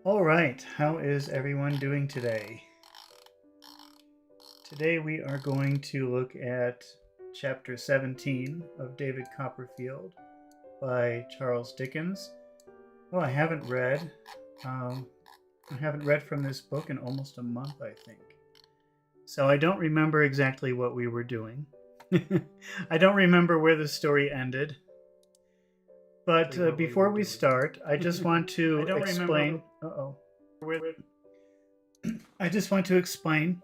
All right, how is everyone doing today? Today we are going to look at chapter 17 of David Copperfield by Charles Dickens. Oh, I haven't read. I haven't read from this book in almost a month, I think. So I don't remember exactly what we were doing. I don't remember where the story ended. But before we start, I just want to explain. I just want to explain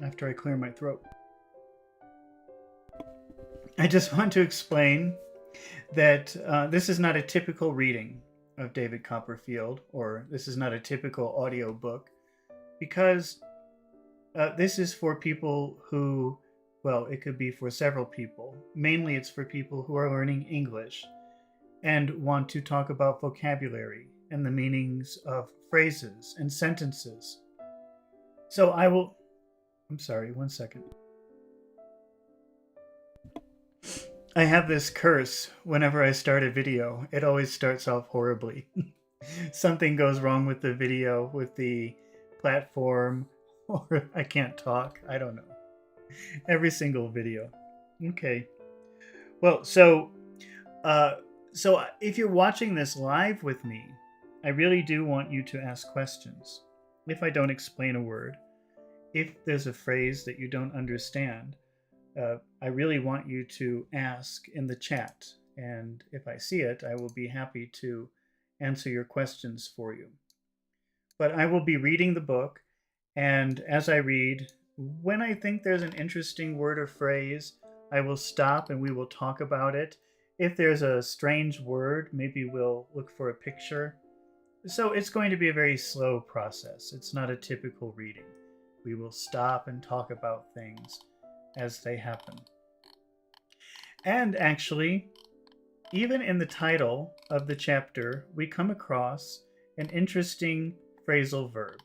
after I clear my throat. I just want to explain that this is not a typical reading of David Copperfield, or this is not a typical audiobook, because this is for people who, well, it could be for several people. Mainly it's for people who are learning English and want to talk about vocabulary and the meanings of phrases and sentences. So I'm sorry, one second. I have this curse whenever I start a video. It always starts off horribly. Something goes wrong with the video, with the platform, or I can't talk. I don't know. Every single video. Okay. Well, so if you're watching this live with me, I really do want you to ask questions. If I don't explain a word, if there's a phrase that you don't understand, I really want you to ask in the chat. And if I see it, I will be happy to answer your questions for you. But I will be reading the book, and as I read, when I think there's an interesting word or phrase, I will stop and we will talk about it. If there's a strange word, maybe we'll look for a picture. So it's going to be a very slow process. It's not a typical reading. We will stop and talk about things as they happen. And actually, even in the title of the chapter, we come across an interesting phrasal verb.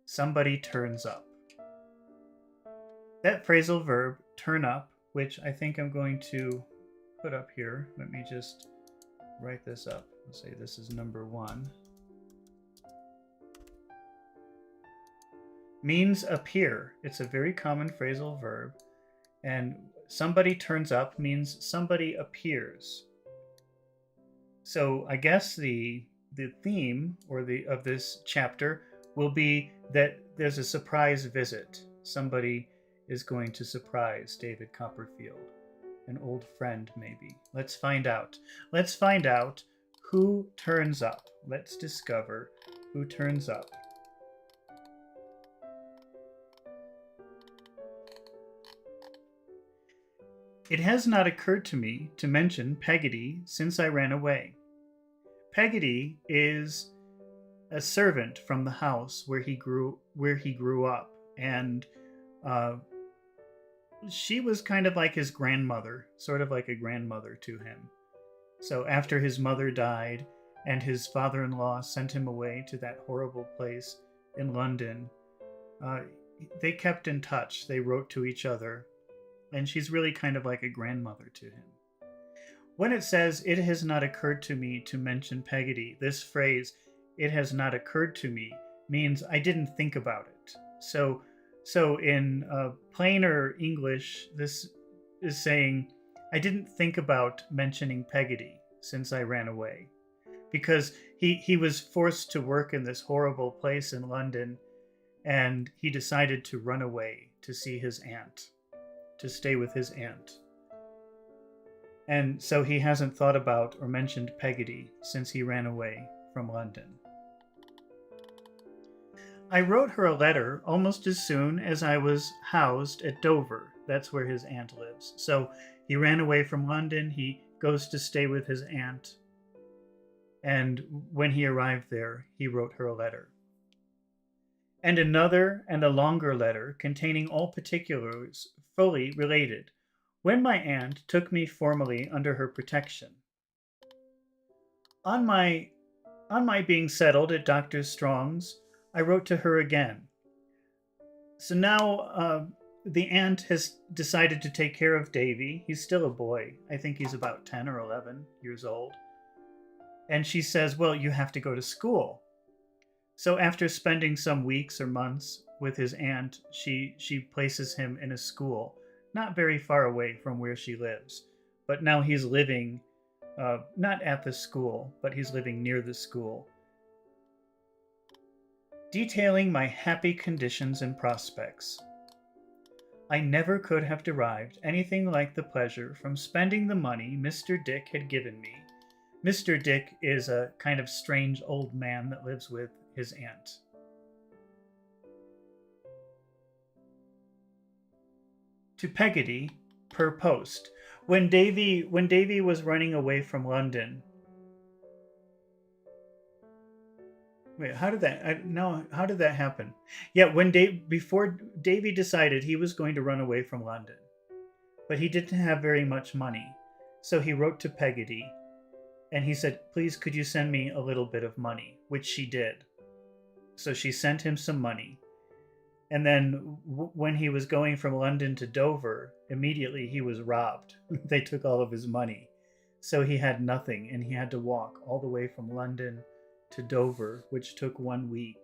Somebody turns up. That phrasal verb, turn up, which I think I'm going to put up here. Let me just write this up. Let's say this is number 1. Means appear. It's a very common phrasal verb. And somebody turns up means somebody appears. So I guess the theme of this chapter will be that there's a surprise visit. Somebody is going to surprise David Copperfield. An old friend, maybe. Let's find out. Let's find out who turns up. Let's discover who turns up. It has not occurred to me to mention Peggotty since I ran away. Peggotty is a servant from the house where he grew up, and she was kind of like his grandmother, sort of like a grandmother to him. So after his mother died and his father-in-law sent him away to that horrible place in London, they kept in touch. They wrote to each other, and she's really kind of like a grandmother to him. When it says, it has not occurred to me to mention Peggotty, this phrase, it has not occurred to me, means I didn't think about it. So in plainer English, this is saying, I didn't think about mentioning Peggotty since I ran away. Because he was forced to work in this horrible place in London, and he decided to run away to see his aunt, to stay with his aunt. And so he hasn't thought about or mentioned Peggotty since he ran away from London. I wrote her a letter almost as soon as I was housed at Dover. That's where his aunt lives. So he ran away from London. He goes to stay with his aunt. And when he arrived there, he wrote her a letter. And another and a longer letter containing all particulars fully related, when my aunt took me formally under her protection. On my being settled at Dr. Strong's, I wrote to her again. So now the aunt has decided to take care of Davy. He's still a boy. I think he's about 10 or 11 years old. And she says, well, you have to go to school. So after spending some weeks or months with his aunt, she places him in a school, not very far away from where she lives. But now he's living, not at the school, but he's living near the school. Detailing my happy conditions and prospects. I never could have derived anything like the pleasure from spending the money Mr. Dick had given me. Mr. Dick is a kind of strange old man that lives with his aunt. To Peggotty, per post. When Davy was running away from London. Wait, how did that happen? Yeah, before Davy decided he was going to run away from London, but he didn't have very much money, so he wrote to Peggotty, and he said, "Please, could you send me a little bit of money?" Which she did. So she sent him some money, and then when he was going from London to Dover, immediately he was robbed. They took all of his money, so he had nothing, and he had to walk all the way from London to Dover, which took 1 week.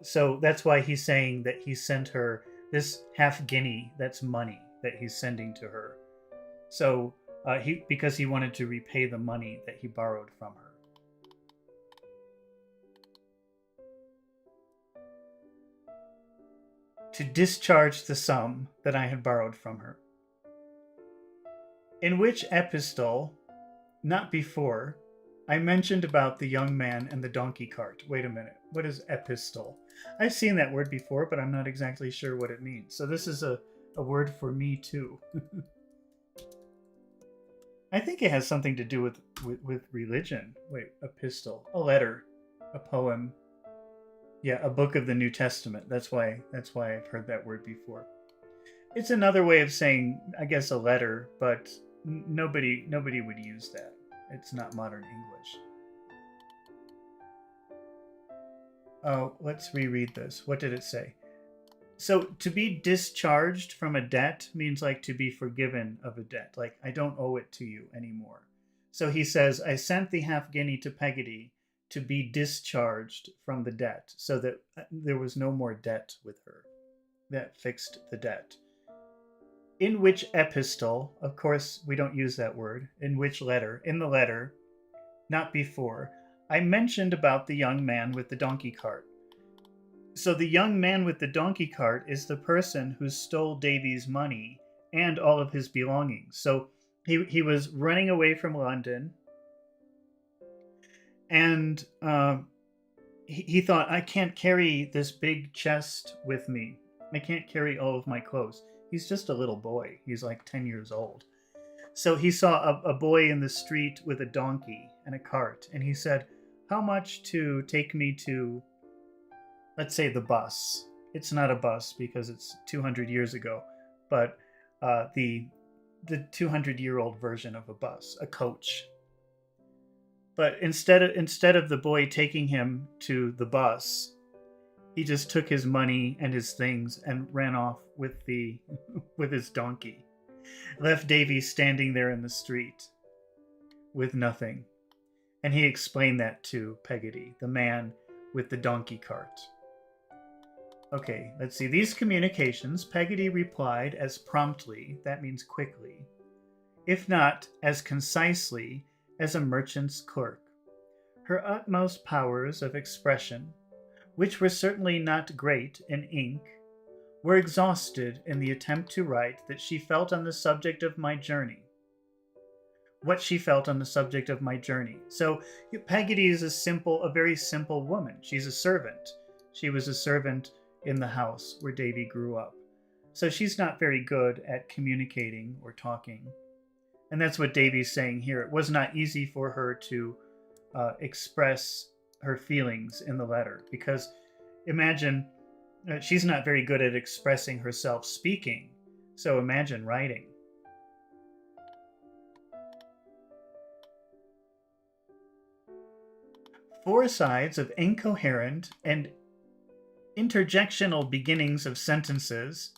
So that's why he's saying that he sent her this half-guinea, that's money that he's sending to her. So because he wanted to repay the money that he borrowed from her. To discharge the sum that I had borrowed from her. In which epistle, not before, I mentioned about the young man and the donkey cart. Wait a minute. What is epistle? I've seen that word before, but I'm not exactly sure what it means. So this is a word for me too. I think it has something to do with religion. Wait, epistle. A letter. A poem. Yeah, a book of the New Testament. That's why I've heard that word before. It's another way of saying, I guess, a letter, but nobody would use that. It's not modern English. Oh, let's reread this. What did it say? So to be discharged from a debt means like to be forgiven of a debt. Like, I don't owe it to you anymore. So he says, I sent the half-guinea to Peggotty to be discharged from the debt, so that there was no more debt with her. That fixed the debt. In which epistle, of course, we don't use that word. In which letter? In the letter, not before, I mentioned about the young man with the donkey cart. So the young man with the donkey cart is the person who stole Davy's money and all of his belongings. So he was running away from London, and he thought, I can't carry this big chest with me. I can't carry all of my clothes. He's just a little boy. He's like 10 years old. So he saw a boy in the street with a donkey and a cart, and he said, how much to take me to, let's say, the bus. It's not a bus because it's 200 years ago, but the 200-year-old version of a bus, a coach. But instead of the boy taking him to the bus, he just took his money and his things and ran off with his donkey. Left Davy standing there in the street with nothing. And he explained that to Peggotty, the man with the donkey cart. Okay, let's see. These communications, Peggotty replied as promptly, that means quickly, if not as concisely as a merchant's clerk. Her utmost powers of expression, which were certainly not great in ink, were exhausted in the attempt to write that she felt on the subject of my journey. What she felt on the subject of my journey. So Peggotty is a very simple woman. She's a servant. She was a servant in the house where Davy grew up. So she's not very good at communicating or talking. And that's what Davy's saying here. It was not easy for her to express her feelings in the letter, because imagine she's not very good at expressing herself speaking. So imagine writing. Four sides of incoherent and interjectional beginnings of sentences.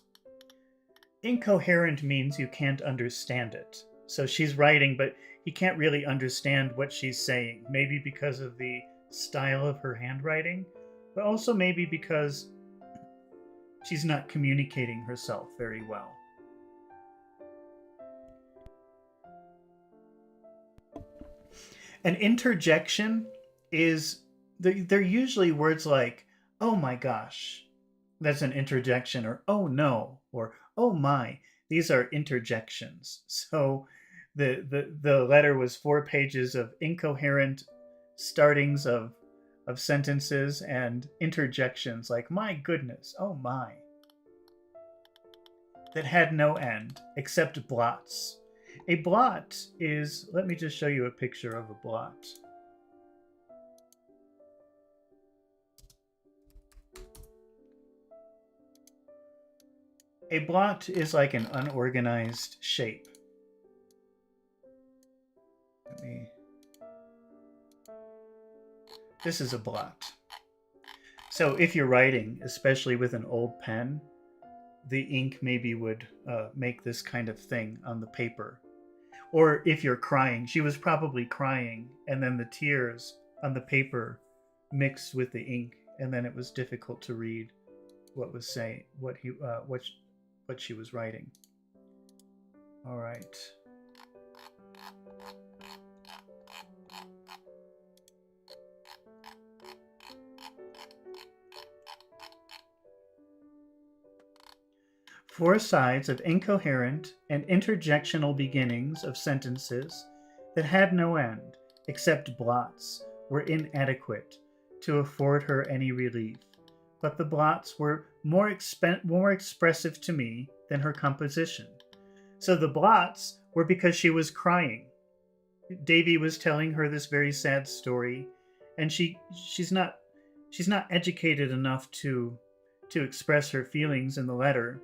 Incoherent means you can't understand it. So she's writing, but he can't really understand what she's saying. Maybe because of the style of her handwriting, but also maybe because she's not communicating herself very well. An interjection is, they're usually words like, oh my gosh. That's an interjection, or oh no, or oh my. These are interjections. So the letter was 4 pages of incoherent startings of sentences and interjections like my goodness, oh my, that had no end except blots. A blot is, let me just show you a picture of a blot. A blot is like an unorganized shape. This is a blot. So if you're writing, especially with an old pen, the ink maybe would make this kind of thing on the paper. Or if you're crying, she was probably crying, and then the tears on the paper mixed with the ink, and then it was difficult to read what was saying, what she was writing. All right. Four sides of incoherent and interjectional beginnings of sentences that had no end, except blots, were inadequate to afford her any relief. But the blots were more expressive to me than her composition. So the blots were because she was crying. Davy was telling her this very sad story, and she's not educated enough to express her feelings in the letter.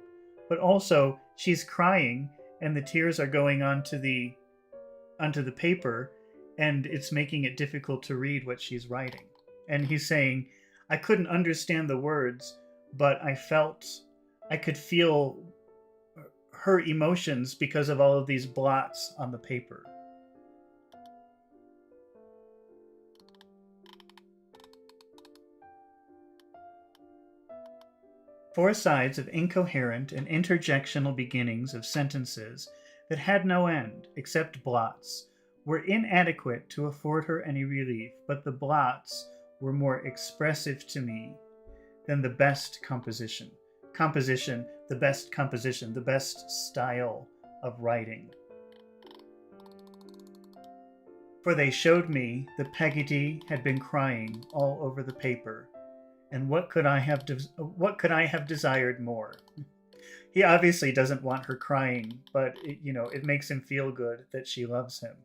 But also she's crying, and the tears are going onto the paper, and it's making it difficult to read what she's writing. And he's saying, I couldn't understand the words, but I could feel her emotions because of all of these blots on the paper. Four sides of incoherent and interjectional beginnings of sentences that had no end, except blots, were inadequate to afford her any relief, but the blots were more expressive to me than the best composition. The best style of writing. For they showed me that Peggotty had been crying all over the paper, and what could I have desired more? He obviously doesn't want her crying, but it makes him feel good that she loves him.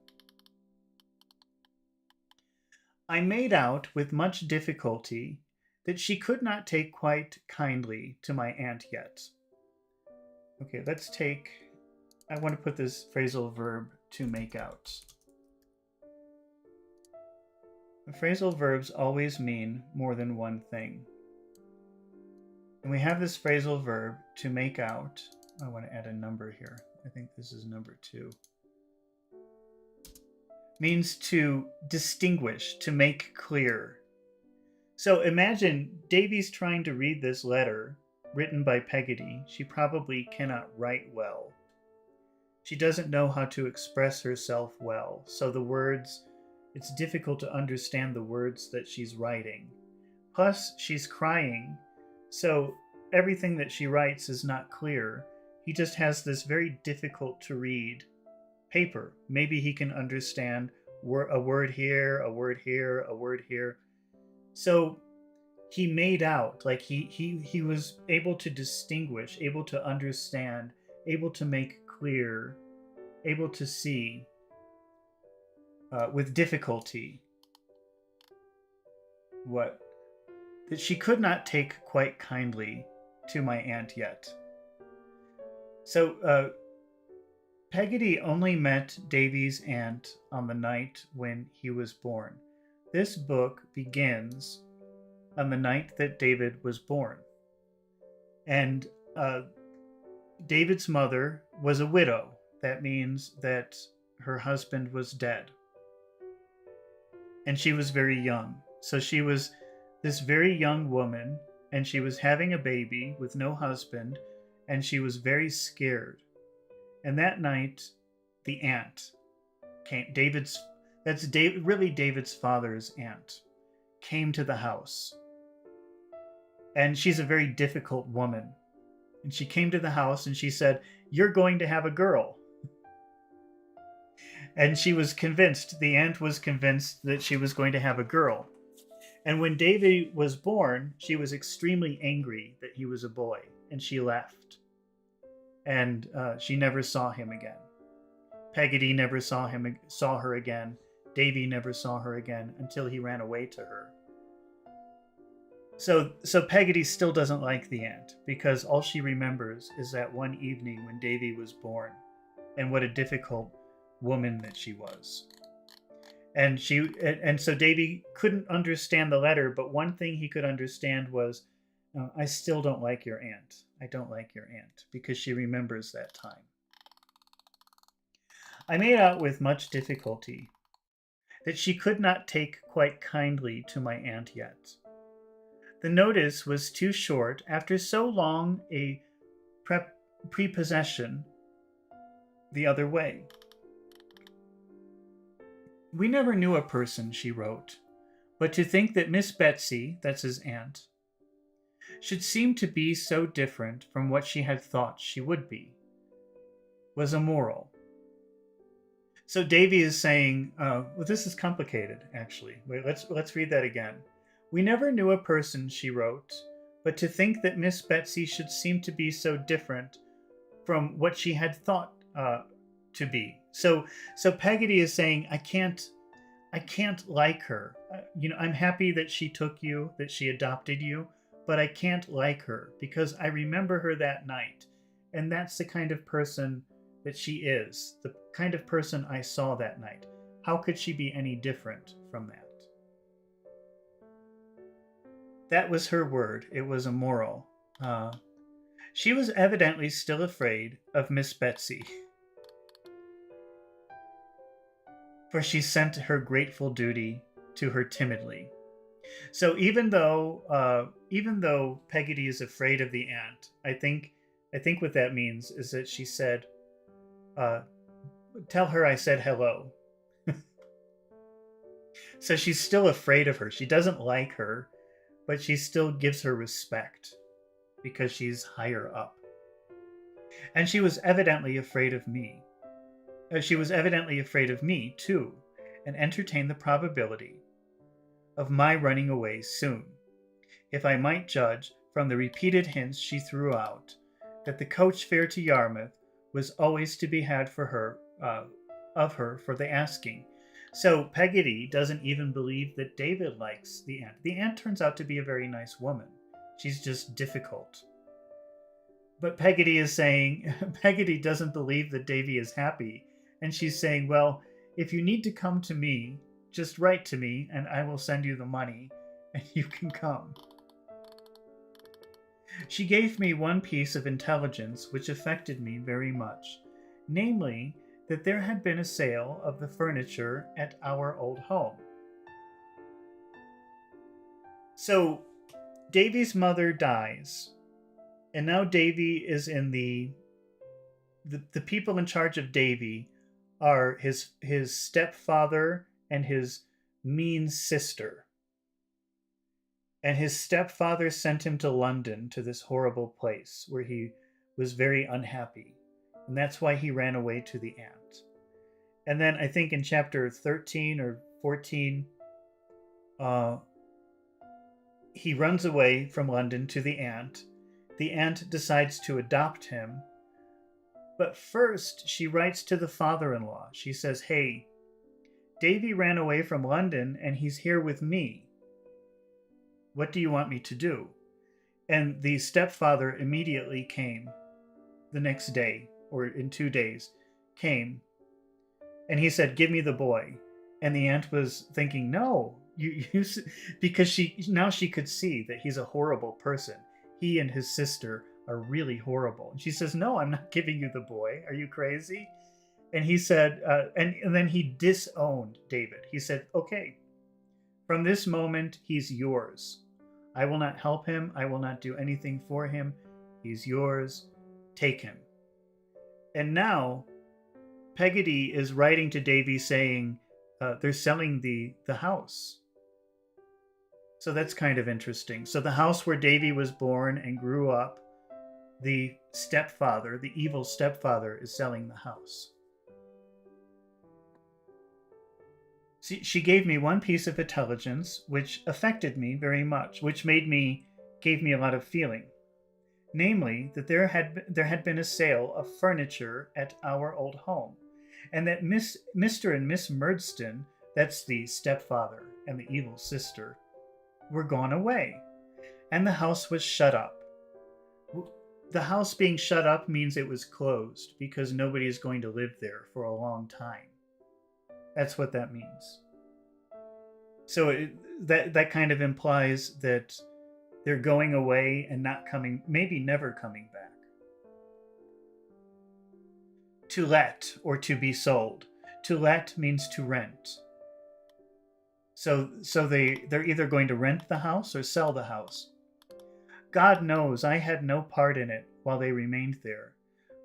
I made out with much difficulty that she could not take quite kindly to my aunt yet. Okay, I want to put this phrasal verb to make out. The phrasal verbs always mean more than one thing. And we have this phrasal verb to make out. I want to add a number here. I think this is number 2. Means to distinguish, to make clear. So imagine Davy's trying to read this letter written by Peggotty. She probably cannot write well. She doesn't know how to express herself well. So it's difficult to understand the words that she's writing. Plus, she's crying, so everything that she writes is not clear. He just has this very difficult to read paper. Maybe he can understand a word here, a word here, a word here. So he made out, like he was able to distinguish, able to understand, able to make clear, able to see with difficulty that she could not take quite kindly to my aunt yet. So Peggotty only met Davy's aunt on the night when he was born. This book begins on the night that David was born. And David's mother was a widow. that means that her husband was dead. And she was very young. So she was this very young woman, and she was having a baby with no husband, and she was very scared. And that night, the aunt came. Really David's father's aunt came to the house. And she's a very difficult woman. And she came to the house and she said, "You're going to have a girl." And she was convinced, the aunt was convinced that she was going to have a girl. And when David was born, she was extremely angry that he was a boy, and she left. And she never saw him again. Peggotty never saw her again. Davy never saw her again until he ran away to her. So Peggotty still doesn't like the aunt, because all she remembers is that one evening when Davy was born, and what a difficult woman that she was. And so Davy couldn't understand the letter, but one thing he could understand was, "I still don't like your aunt. I don't like your aunt," because she remembers that time. I made out with much difficulty that she could not take quite kindly to my aunt yet. The notice was too short after so long a prepossession the other way. "We never knew a person," she wrote, "but to think that Miss Betsy," that's his aunt, "should seem to be so different from what she had thought she would be, was immoral." So Davy is saying, well, this is complicated, actually. Wait, let's read that again. "We never knew a person," she wrote, "but to think that Miss Betsy should seem to be so different from what she had thought to be." So Peggotty is saying, I can't like her. I'm happy that she took you, that she adopted you, but I can't like her because I remember her that night, and that's the kind of person that she is, the kind of person I saw that night. How could she be any different from that? That was her word. It was immoral. She was evidently still afraid of Miss Betsy, for she sent her grateful duty to her timidly. So even though Peggotty is afraid of the aunt, I think what that means is that she said, "Tell her I said hello." So she's still afraid of her. She doesn't like her, but she still gives her respect because she's higher up. And she was evidently afraid of me. She was evidently afraid of me, too, and entertained the probability of my running away soon, if I might judge from the repeated hints she threw out that the coach fare to Yarmouth was always to be had for her, of her for the asking. So Peggotty doesn't even believe that David likes the aunt. The aunt turns out to be a very nice woman. She's just difficult. But Peggotty is saying, Peggotty doesn't believe that Davy is happy. And she's saying, well, if you need to come to me, just write to me and I will send you the money and you can come. She gave me one piece of intelligence which affected me very much, namely, that there had been a sale of the furniture at our old home. So Davy's mother dies, and now Davy is in the people in charge of Davy are his stepfather and his mean sister. And his stepfather sent him to London, to this horrible place where he was very unhappy. And that's why he ran away to the aunt. And then I think in chapter 13 or 14, he runs away from London to the aunt. The aunt decides to adopt him. But first, she writes to the father-in-law. She says, hey, Davy ran away from London and he's here with me. What do you want me to do? And the stepfather immediately came the next day, or in 2 days, came. And he said, give me the boy. And the aunt was thinking, no, because she could see that he's a horrible person. He and his sister are really horrible. And she says, no, I'm not giving you the boy. Are you crazy? And he said, and then he disowned David. He said, okay, from this moment, he's yours. I will not help him. I will not do anything for him. He's yours. Take him. And now Peggotty is writing to Davy saying they're selling the house. So that's kind of interesting. So the house where Davy was born and grew up, the stepfather, the evil stepfather, is selling the house. She gave me one piece of intelligence which affected me very much, which gave me a lot of feeling. Namely, that there had been a sale of furniture at our old home, and that Mr. and Miss Murdstone, that's the stepfather and the evil sister, were gone away, and the house was shut up. The house being shut up means it was closed because nobody is going to live there for a long time. That's what that means. So that kind of implies that they're going away and not coming, maybe never coming back. To let or to be sold. To let means to rent. So they're either going to rent the house or sell the house. God knows I had no part in it while they remained there,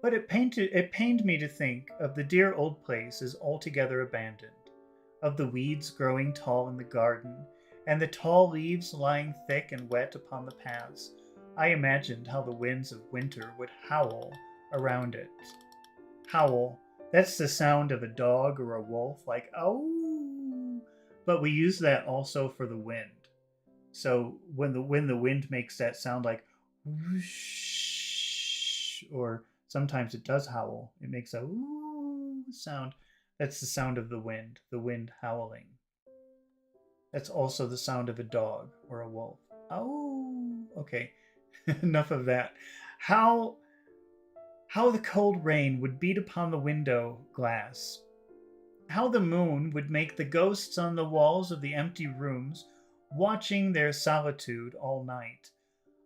but it pained me to think of the dear old place as altogether abandoned, of the weeds growing tall in the garden, and the tall leaves lying thick and wet upon the paths. I imagined how the winds of winter would howl around it. Howl, that's the sound of a dog or a wolf, like "ow." But we use that also for the wind. So when the wind makes that sound like whoosh, or sometimes it does howl, it makes a "ooh" sound. That's the sound of the wind howling. That's also the sound of a dog or a wolf. Oh, okay. Enough of that. How the cold rain would beat upon the window glass. How the moon would make the ghosts on the walls of the empty rooms watching their solitude all night.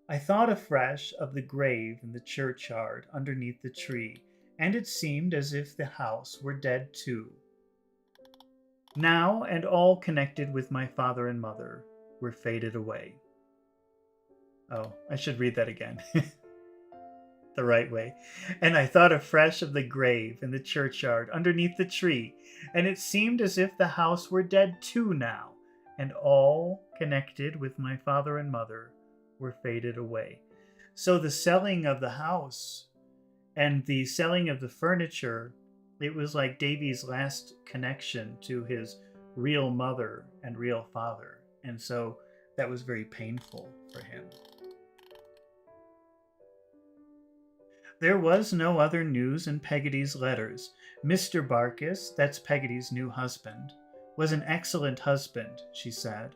I thought afresh of the grave in the churchyard underneath the tree, and it seemed as if the house were dead too. Now, and all connected with my father and mother were faded away. Oh, I should read that again. The right way. And I thought afresh of the grave in the churchyard underneath the tree, and it seemed as if the house were dead too now, and all connected with my father and mother were faded away. So the selling of the house and the selling of the furniture, it was like Davy's last connection to his real mother and real father. And so that was very painful for him. There was no other news in Peggotty's letters. Mr. Barkis, that's Peggotty's new husband, was an excellent husband, she said,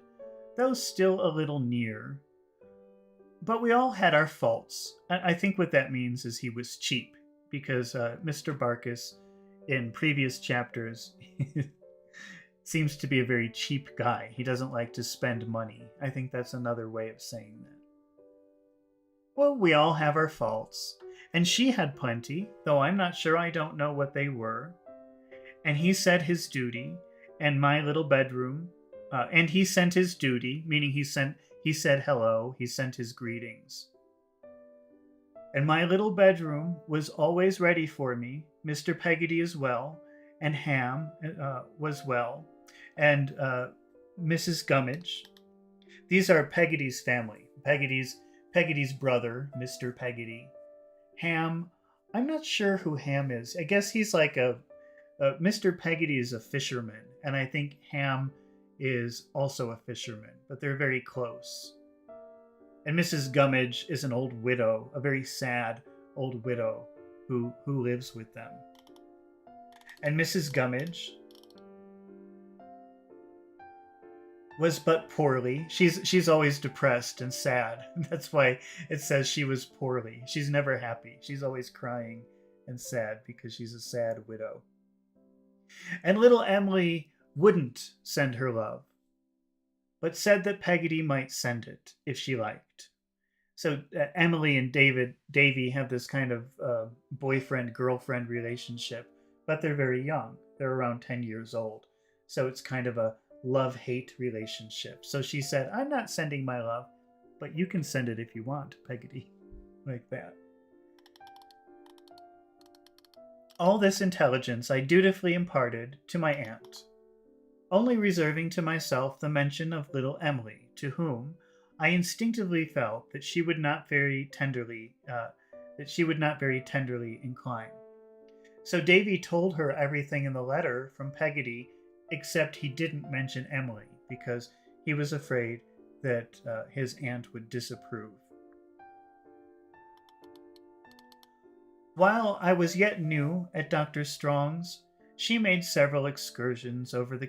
though still a little near. But we all had our faults. I think what that means is he was cheap, because Mr. Barkis, in previous chapters, seems to be a very cheap guy. He doesn't like to spend money. I think that's another way of saying that. Well, we all have our faults. And she had plenty, though I'm not sure, I don't know what they were. And he said his duty, and my little bedroom, and he sent his duty, meaning he said hello, he sent his greetings. And my little bedroom was always ready for me. Mr. Peggotty as well, and Ham was well, and Mrs. Gummidge. These are Peggotty's family. Peggotty's brother, Mr. Peggotty. Ham, I'm not sure who Ham is. I guess he's like Mr. Peggotty is a fisherman, and I think Ham is also a fisherman, but they're very close. And Mrs. Gummidge is an old widow, a very sad old widow who lives with them. And Mrs. Gummidge was but poorly. She's always depressed and sad. That's why it says she was poorly. She's never happy. She's always crying and sad because she's a sad widow. And little Emily wouldn't send her love, but said that Peggotty might send it if she liked. So Emily and Davy have this kind of boyfriend-girlfriend relationship, but they're very young. They're around 10 years old. So it's kind of a love-hate relationship. So she said, I'm not sending my love, but you can send it if you want, Peggotty. Like that. All this intelligence I dutifully imparted to my aunt, only reserving to myself the mention of little Emily, to whom I instinctively felt that she would not very tenderly incline. So Davy told her everything in the letter from Peggotty, except he didn't mention Emily, because he was afraid that his aunt would disapprove. While I was yet new at Dr. Strong's, she made several excursions over to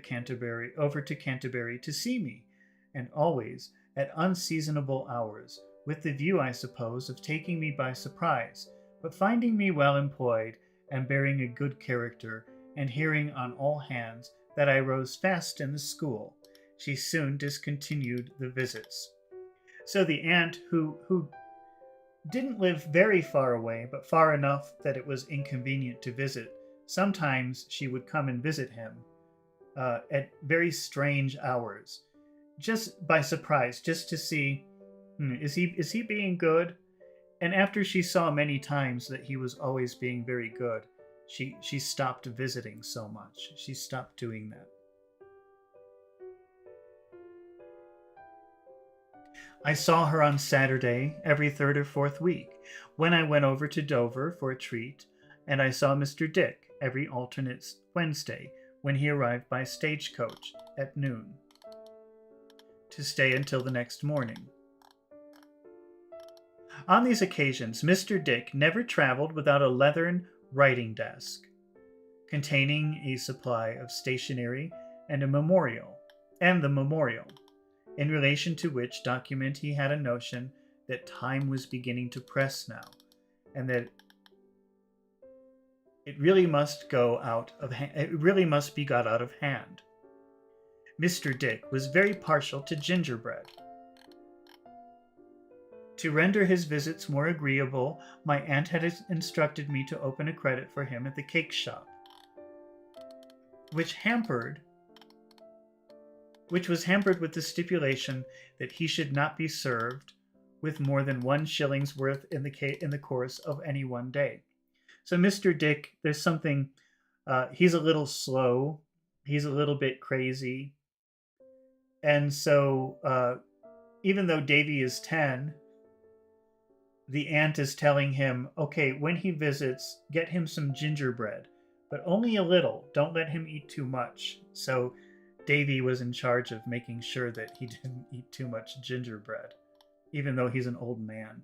Canterbury to see me, and always at unseasonable hours, with the view, I suppose, of taking me by surprise, but finding me well employed and bearing a good character, and hearing on all hands that I rose fast in the school, she soon discontinued the visits. So the aunt, who didn't live very far away, but far enough that it was inconvenient to visit, sometimes she would come and visit him at very strange hours, just by surprise, just to see, is he being good? And after she saw many times that he was always being very good, she stopped visiting so much. She stopped doing that. I saw her on Saturday every third or fourth week, when I went over to Dover for a treat, and I saw Mr. Dick every alternate Wednesday, when he arrived by stagecoach at noon, to stay until the next morning. On these occasions, Mr. Dick never traveled without a leathern writing desk, containing a supply of stationery and the memorial, in relation to which document he had a notion that time was beginning to press now, and that it really must be got out of hand. Mr. Dick was very partial to gingerbread. To render his visits more agreeable, my aunt had instructed me to open a credit for him at the cake shop, which was hampered with the stipulation that he should not be served with more than 1 shilling's worth in the course of any one day. So Mr. Dick, there's something, he's a little slow, he's a little bit crazy, and so even though Davy is 10, the aunt is telling him, okay, when he visits, get him some gingerbread, but only a little, don't let him eat too much. So Davy was in charge of making sure that he didn't eat too much gingerbread, even though he's an old man.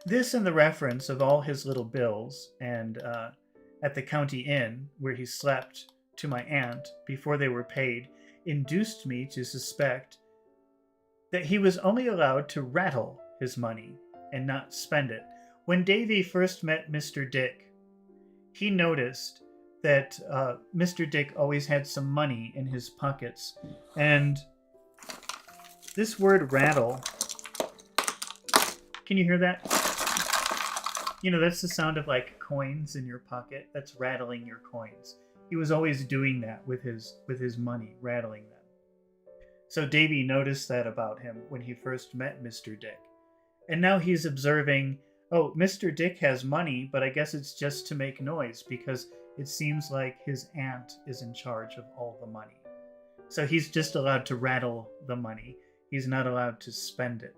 This and the reference of all his little bills and at the county inn where he slept to my aunt before they were paid induced me to suspect that he was only allowed to rattle his money and not spend it. When Davy first met Mr. Dick, he noticed that Mr. Dick always had some money in his pockets. And this word rattle, can you hear that? You know, that's the sound of like coins in your pocket. That's rattling your coins. He was always doing that with his money, rattling them. So Davy noticed that about him when he first met Mr. Dick. And now he's observing, oh, Mr. Dick has money, but I guess it's just to make noise because it seems like his aunt is in charge of all the money. So he's just allowed to rattle the money. He's not allowed to spend it.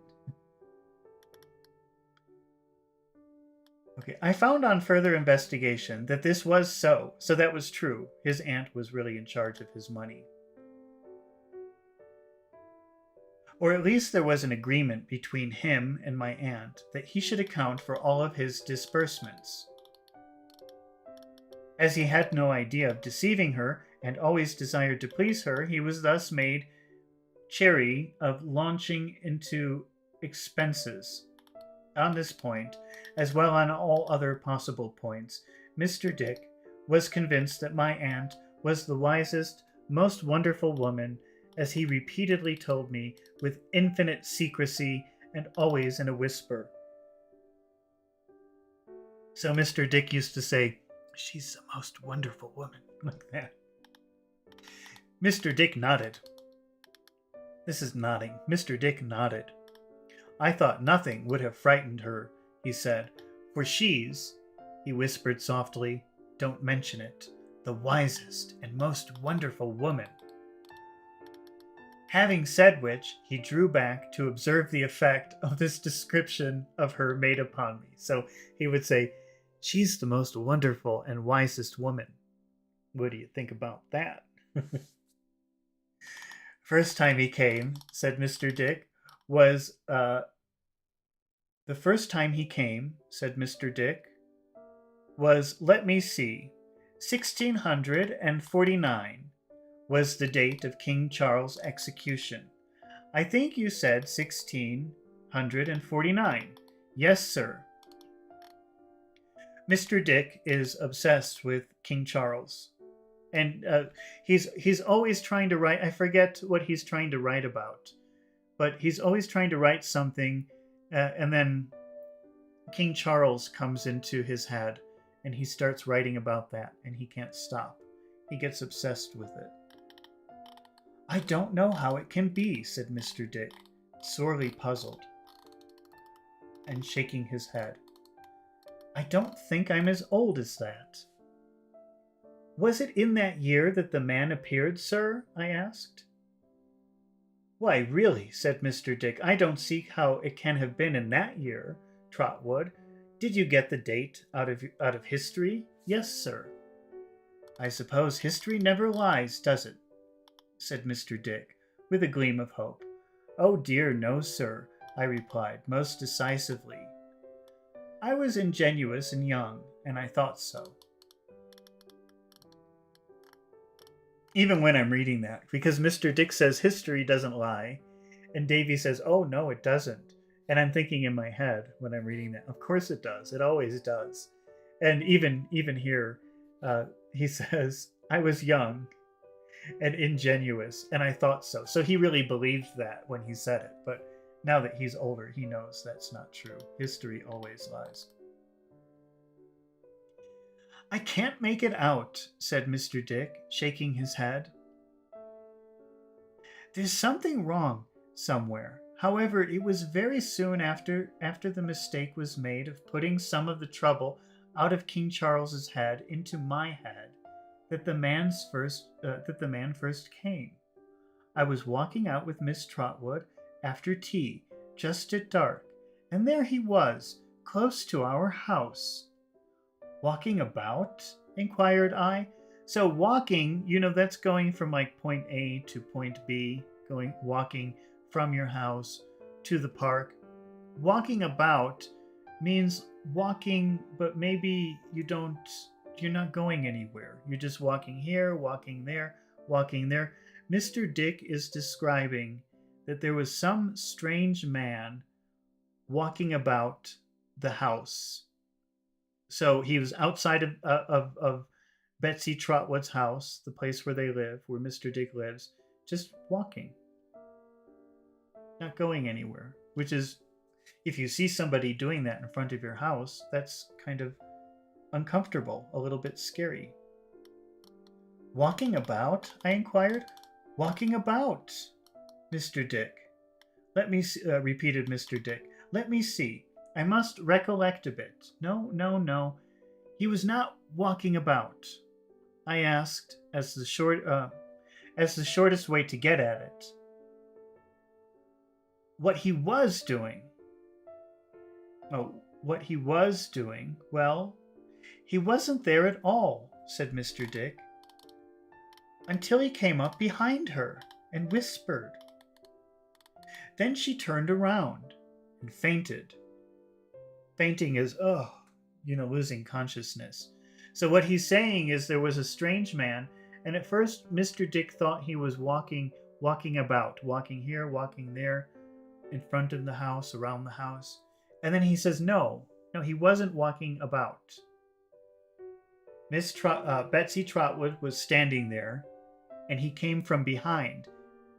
Okay, I found on further investigation that this was so that was true. His aunt was really in charge of his money. Or at least there was an agreement between him and my aunt that he should account for all of his disbursements. As he had no idea of deceiving her and always desired to please her, he was thus made chary of launching into expenses. On this point, as well on all other possible points, Mr. Dick was convinced that my aunt was the wisest, most wonderful woman, as he repeatedly told me with infinite secrecy and always in a whisper. So Mr. Dick used to say, "She's the most wonderful woman," like that. Mr. Dick nodded. This is nodding. Mr. Dick nodded. "I thought nothing would have frightened her," he said, "for she's," he whispered softly, "don't mention it, the wisest and most wonderful woman." Having said which, he drew back to observe the effect of this description of her made upon me. So he would say, "She's the most wonderful and wisest woman." What do you think about that? First time he came, said Mr. Dick, was, the first time he came, said Mr. Dick, was, let me see, 1649 was the date of King Charles' execution. I think you said 1649. Yes, sir. Mr. Dick is obsessed with King Charles. And he's always trying to write, I forget what he's trying to write about, but he's always trying to write something, and then King Charles comes into his head, and he starts writing about that, and he can't stop. He gets obsessed with it. I don't know how it can be, said Mr. Dick, sorely puzzled, and shaking his head. I don't think I'm as old as that. Was it in that year that the man appeared, sir? I asked. Why, really, said Mr. Dick, I don't see how it can have been in that year, Trotwood. Did you get the date out of history? Yes, sir. I suppose history never lies, does it? Said Mr. Dick, with a gleam of hope. Oh dear, no, sir, I replied, most decisively. I was ingenuous and young, and I thought so. Even when I'm reading that, because Mr. Dick says history doesn't lie, and Davy says, oh, no, it doesn't. And I'm thinking in my head when I'm reading that, of course it does. It always does. And even here, he says, I was young and ingenuous, and I thought so. So he really believed that when he said it. But now that he's older, he knows that's not true. History always lies. I can't make it out, said Mr. Dick, shaking his head. There's something wrong somewhere. However, it was very soon after the mistake was made of putting some of the trouble out of King Charles's head into my head that the man first came. I was walking out with Miss Trotwood after tea, just at dark, and there he was, close to our house. Walking about? Inquired I. So walking, that's going from like point A to point B, walking from your house to the park. Walking about means walking, but maybe you're not going anywhere. You're just walking here, walking there, walking there. Mr. Dick is describing that there was some strange man walking about the house. So he was outside of Betsy Trotwood's house, the place where they live, where Mr. Dick lives, just walking. Not going anywhere. Which is, if you see somebody doing that in front of your house, that's kind of uncomfortable, a little bit scary. Walking about? I inquired. Walking about, Mr. Dick. Let me see, repeated Mr. Dick. Let me see. I must recollect a bit. No. He was not walking about. I asked, as the shortest way to get at it. What he was doing. Oh, what he was doing? Well, he wasn't there at all, said Mr. Dick, until he came up behind her and whispered. Then she turned around and fainted. Fainting is, losing consciousness. So what he's saying is there was a strange man, and at first Mr. Dick thought he was walking about, walking here, walking there, in front of the house, around the house. And then he says, no, he wasn't walking about. Betsy Trotwood was standing there, and he came from behind,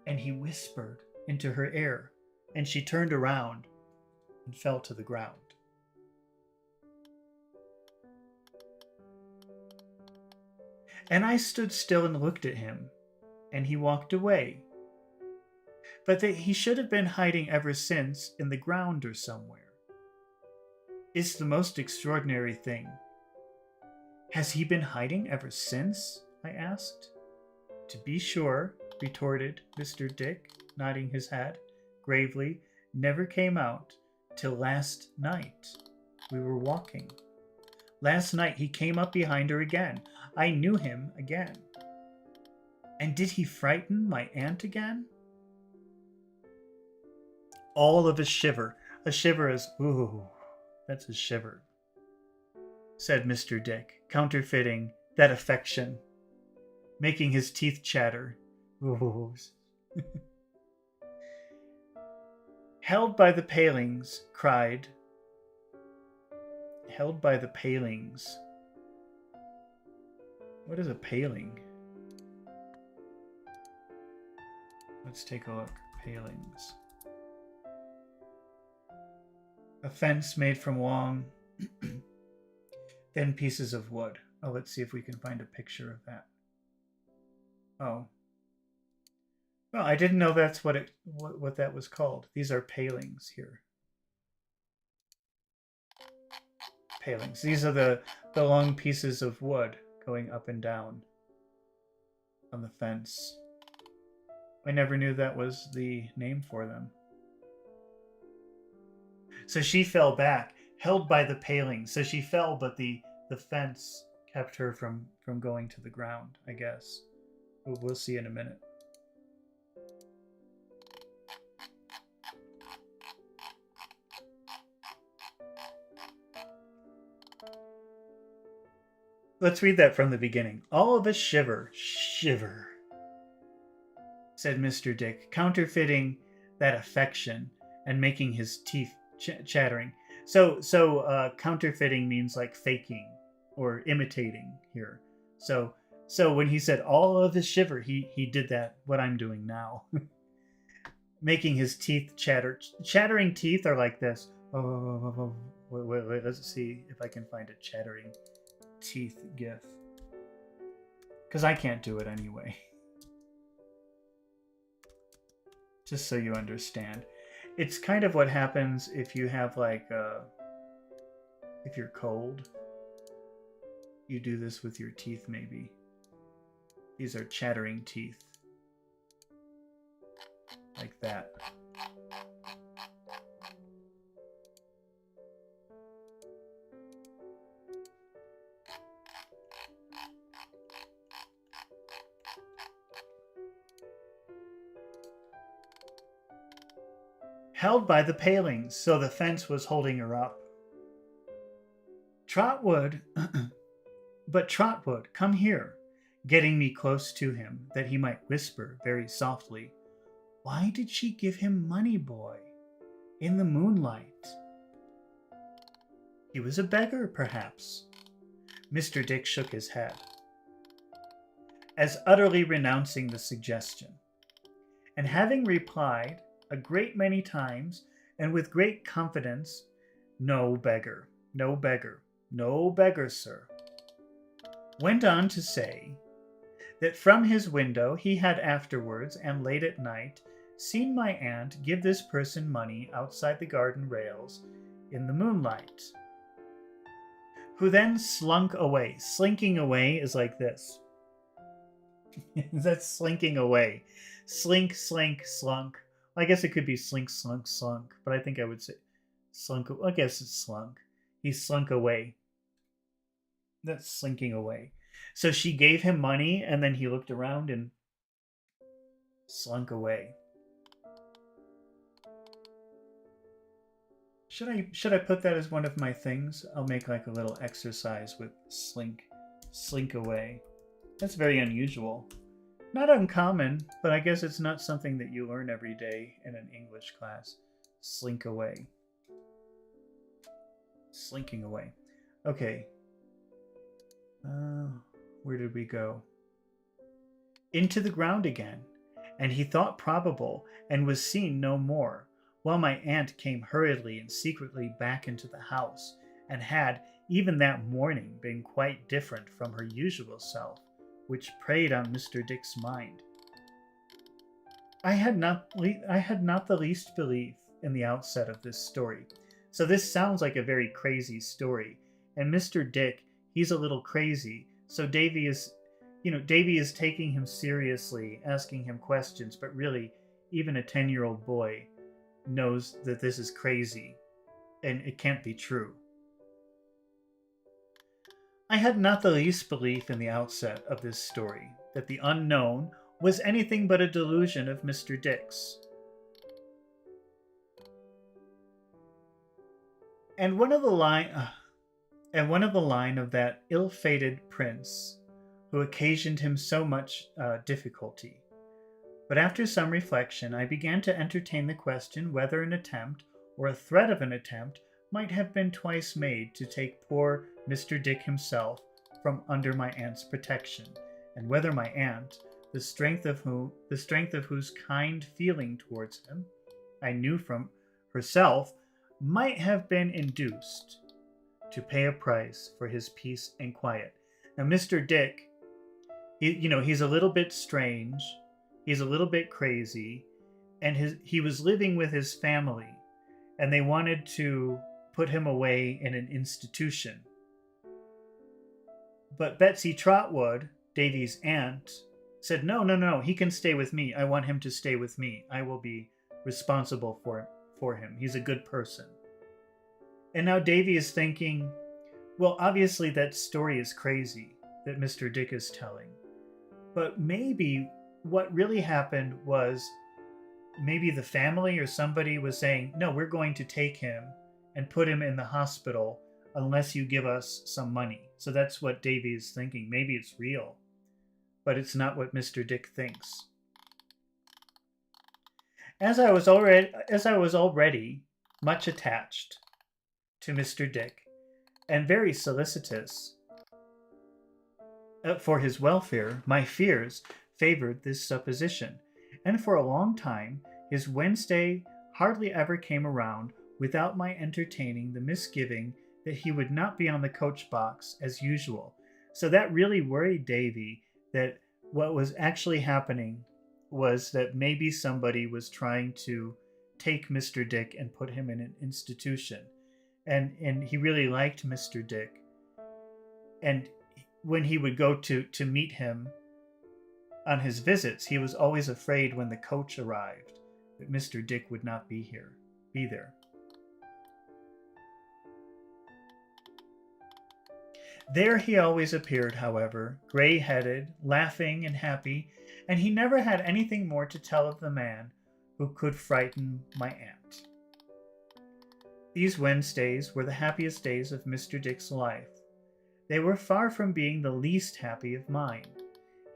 and he whispered into her ear, and she turned around and fell to the ground. And I stood still and looked at him, and he walked away. But that he should have been hiding ever since in the ground or somewhere. It's the most extraordinary thing. Has he been hiding ever since? I asked. To be sure, retorted Mr. Dick, nodding his head gravely, never came out till last night. We were walking. Last night he came up behind her again. I knew him again. And did he frighten my aunt again? All of a shiver. A shiver is, ooh, that's a shiver, said Mr. Dick, counterfeiting that affection, making his teeth chatter. Ooh. Held by the palings, cried. Held by the palings. What is a paling? Let's take a look. Palings. A fence made from long, thin pieces of wood. Oh, let's see if we can find a picture of that. Oh. Well, I didn't know that's what that was called. These are palings here. Palings. These are the long pieces of wood going up and down on the fence. I never knew that was the name for them. So she fell back, held by the paling. So she fell, but the fence kept her from going to the ground, I guess. We'll see in a minute. Let's read that from the beginning. All of a shiver, shiver, said Mr. Dick, counterfeiting that affection and making his teeth chattering. So counterfeiting means like faking or imitating here. So when he said all of his shiver, he did that, what I'm doing now. Making his teeth chatter. Chattering teeth are like this. Oh, wait, let's see if I can find a chattering teeth gif. Because I can't do it anyway. Just so you understand. It's kind of what happens if you have like, if you're cold. You do this with your teeth maybe. These are chattering teeth. Like that. Held by the palings, so the fence was holding her up. Trotwood, but Trotwood, come here, getting me close to him, that he might whisper very softly, why did she give him money, boy, in the moonlight? He was a beggar, perhaps. Mr. Dick shook his head, as utterly renouncing the suggestion, and having replied a great many times, and with great confidence, no beggar, no beggar, no beggar, sir, went on to say that from his window he had afterwards, and late at night, seen my aunt give this person money outside the garden rails in the moonlight, who then slunk away. Slinking away is like this. That's slinking away. Slink, slink, slunk. I guess it could be slink, slunk, slunk, but I think I would say slunk. I guess it's slunk. He slunk away. That's slinking away. So she gave him money, and then he looked around and slunk away. Should I put that as one of my things? I'll make like a little exercise with slink away. That's very unusual. Not uncommon, but I guess it's not something that you learn every day in an English class. Slink away. Slinking away. Okay. Where did we go? Into the ground again, and he thought probable, and was seen no more, while my aunt came hurriedly and secretly back into the house, and had, even that morning, been quite different from her usual self, which preyed on Mr. Dick's mind. I had not the least belief in the outset of this story. So this sounds like a very crazy story. And Mr. Dick, he's a little crazy. So Davy is taking him seriously, asking him questions, but really, even a 10-year-old boy knows that this is crazy and it can't be true. I had not the least belief in the outset of this story that the unknown was anything but a delusion of Mr. Dick's. And one of the line of that ill-fated prince who occasioned him so much difficulty. But after some reflection, I began to entertain the question whether an attempt, or a threat of an attempt, might have been twice made to take poor Mr. Dick himself from under my aunt's protection, and whether my aunt, the strength of whose kind feeling towards him I knew from herself, might have been induced to pay a price for his peace and quiet. Now, Mr. Dick, he's a little bit strange, he's a little bit crazy, and he was living with his family, and they wanted to put him away in an institution. But Betsy Trotwood, Davy's aunt, said, no, he can stay with me. I want him to stay with me. I will be responsible for him. He's a good person. And now Davy is thinking, well, obviously that story is crazy that Mr. Dick is telling. But maybe what really happened was maybe the family or somebody was saying, no, we're going to take him and put him in the hospital unless you give us some money. So that's what Davy is thinking. Maybe it's real. But it's not what Mr. Dick thinks. As I was already much attached to Mr. Dick, and very solicitous for his welfare, my fears favored this supposition, and for a long time his Wednesday hardly ever came around without my entertaining the misgiving that he would not be on the coach box as usual. So that really worried Davy, that what was actually happening was that maybe somebody was trying to take Mr. Dick and put him in an institution. And he really liked Mr. Dick. And when he would go to meet him on his visits, he was always afraid when the coach arrived that Mr. Dick would not be there. There he always appeared, however, gray-headed, laughing and happy, and he never had anything more to tell of the man who could frighten my aunt. These Wednesdays were the happiest days of Mr. Dick's life. They were far from being the least happy of mine.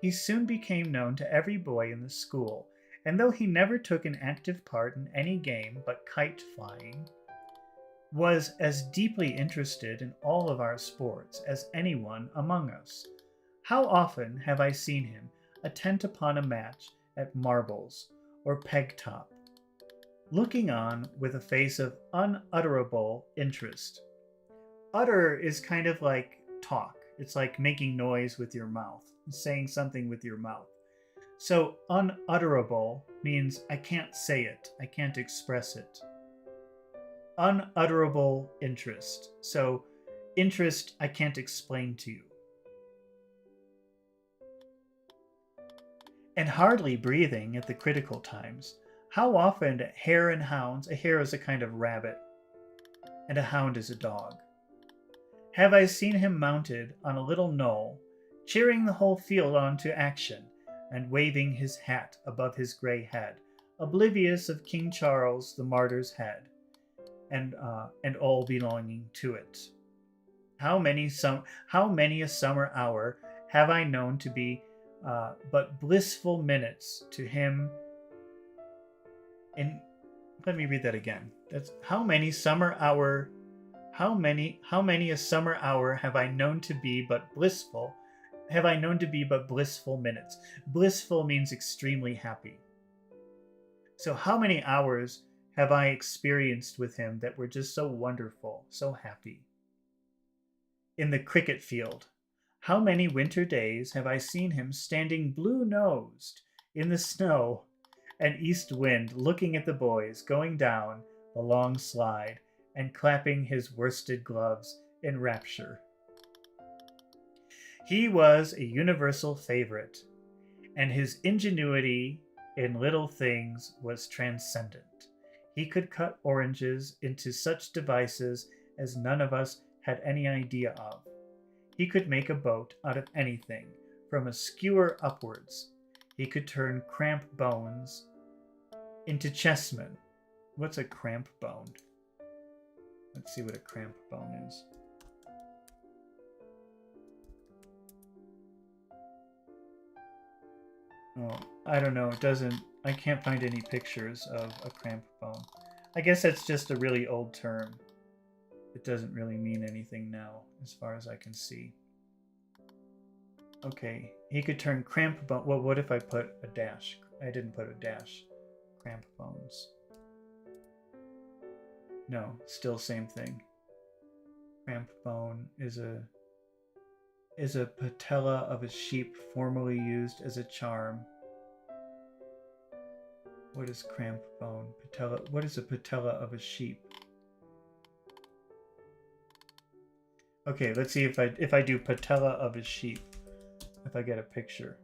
He soon became known to every boy in the school, and though he never took an active part in any game but kite flying, was as deeply interested in all of our sports as anyone among us. How often have I seen him attent upon a match at marbles or peg-top, looking on with a face of unutterable interest. Utter is kind of like talk. It's like making noise with your mouth, saying something with your mouth. So unutterable means I can't say it, I can't express it. Unutterable interest. So interest I can't explain to you. And hardly breathing at the critical times. How often hare and hounds, a hare is a kind of rabbit, and a hound is a dog, have I seen him mounted on a little knoll, cheering the whole field on to action, and waving his hat above his grey head, oblivious of King Charles the martyr's head, and all belonging to it. How many a summer hour have I known to be but blissful minutes to him. And let me read that again. That's how many a summer hour have I known to be but blissful minutes. Blissful means extremely happy. So how many hours have I experienced with him that were just so wonderful, so happy? In the cricket field, How many winter days have I seen him standing blue-nosed in the snow and east wind, looking at the boys going down the long slide and clapping his worsted gloves in rapture. He was a universal favorite, and his ingenuity in little things was transcendent. He could cut oranges into such devices as none of us had any idea of. He could make a boat out of anything, from a skewer upwards. He could turn cramp bones into chessmen. What's a cramp bone? Let's see what a cramp bone is. Oh, I don't know. It doesn't. I can't find any pictures of a cramp bone. I guess that's just a really old term. It doesn't really mean anything now, as far as I can see. Okay, he could turn cramp bone. Well, what if I put a dash? I didn't put a dash. Cramp bones. No, still same thing. Cramp bone is a patella of a sheep formerly used as a charm. What is cramp bone? Patella. What is a patella of a sheep? Okay, let's see if I do patella of a sheep. If I get a picture.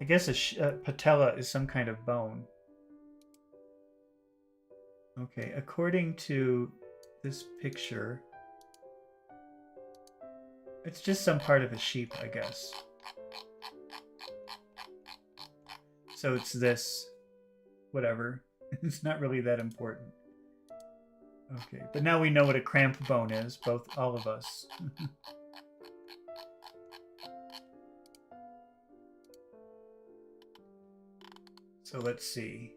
I guess a patella is some kind of bone. Okay, according to this picture, it's just some part of a sheep, I guess. So it's this, whatever. It's not really that important. Okay, but now we know what a cramp bone is, all of us. So let's see.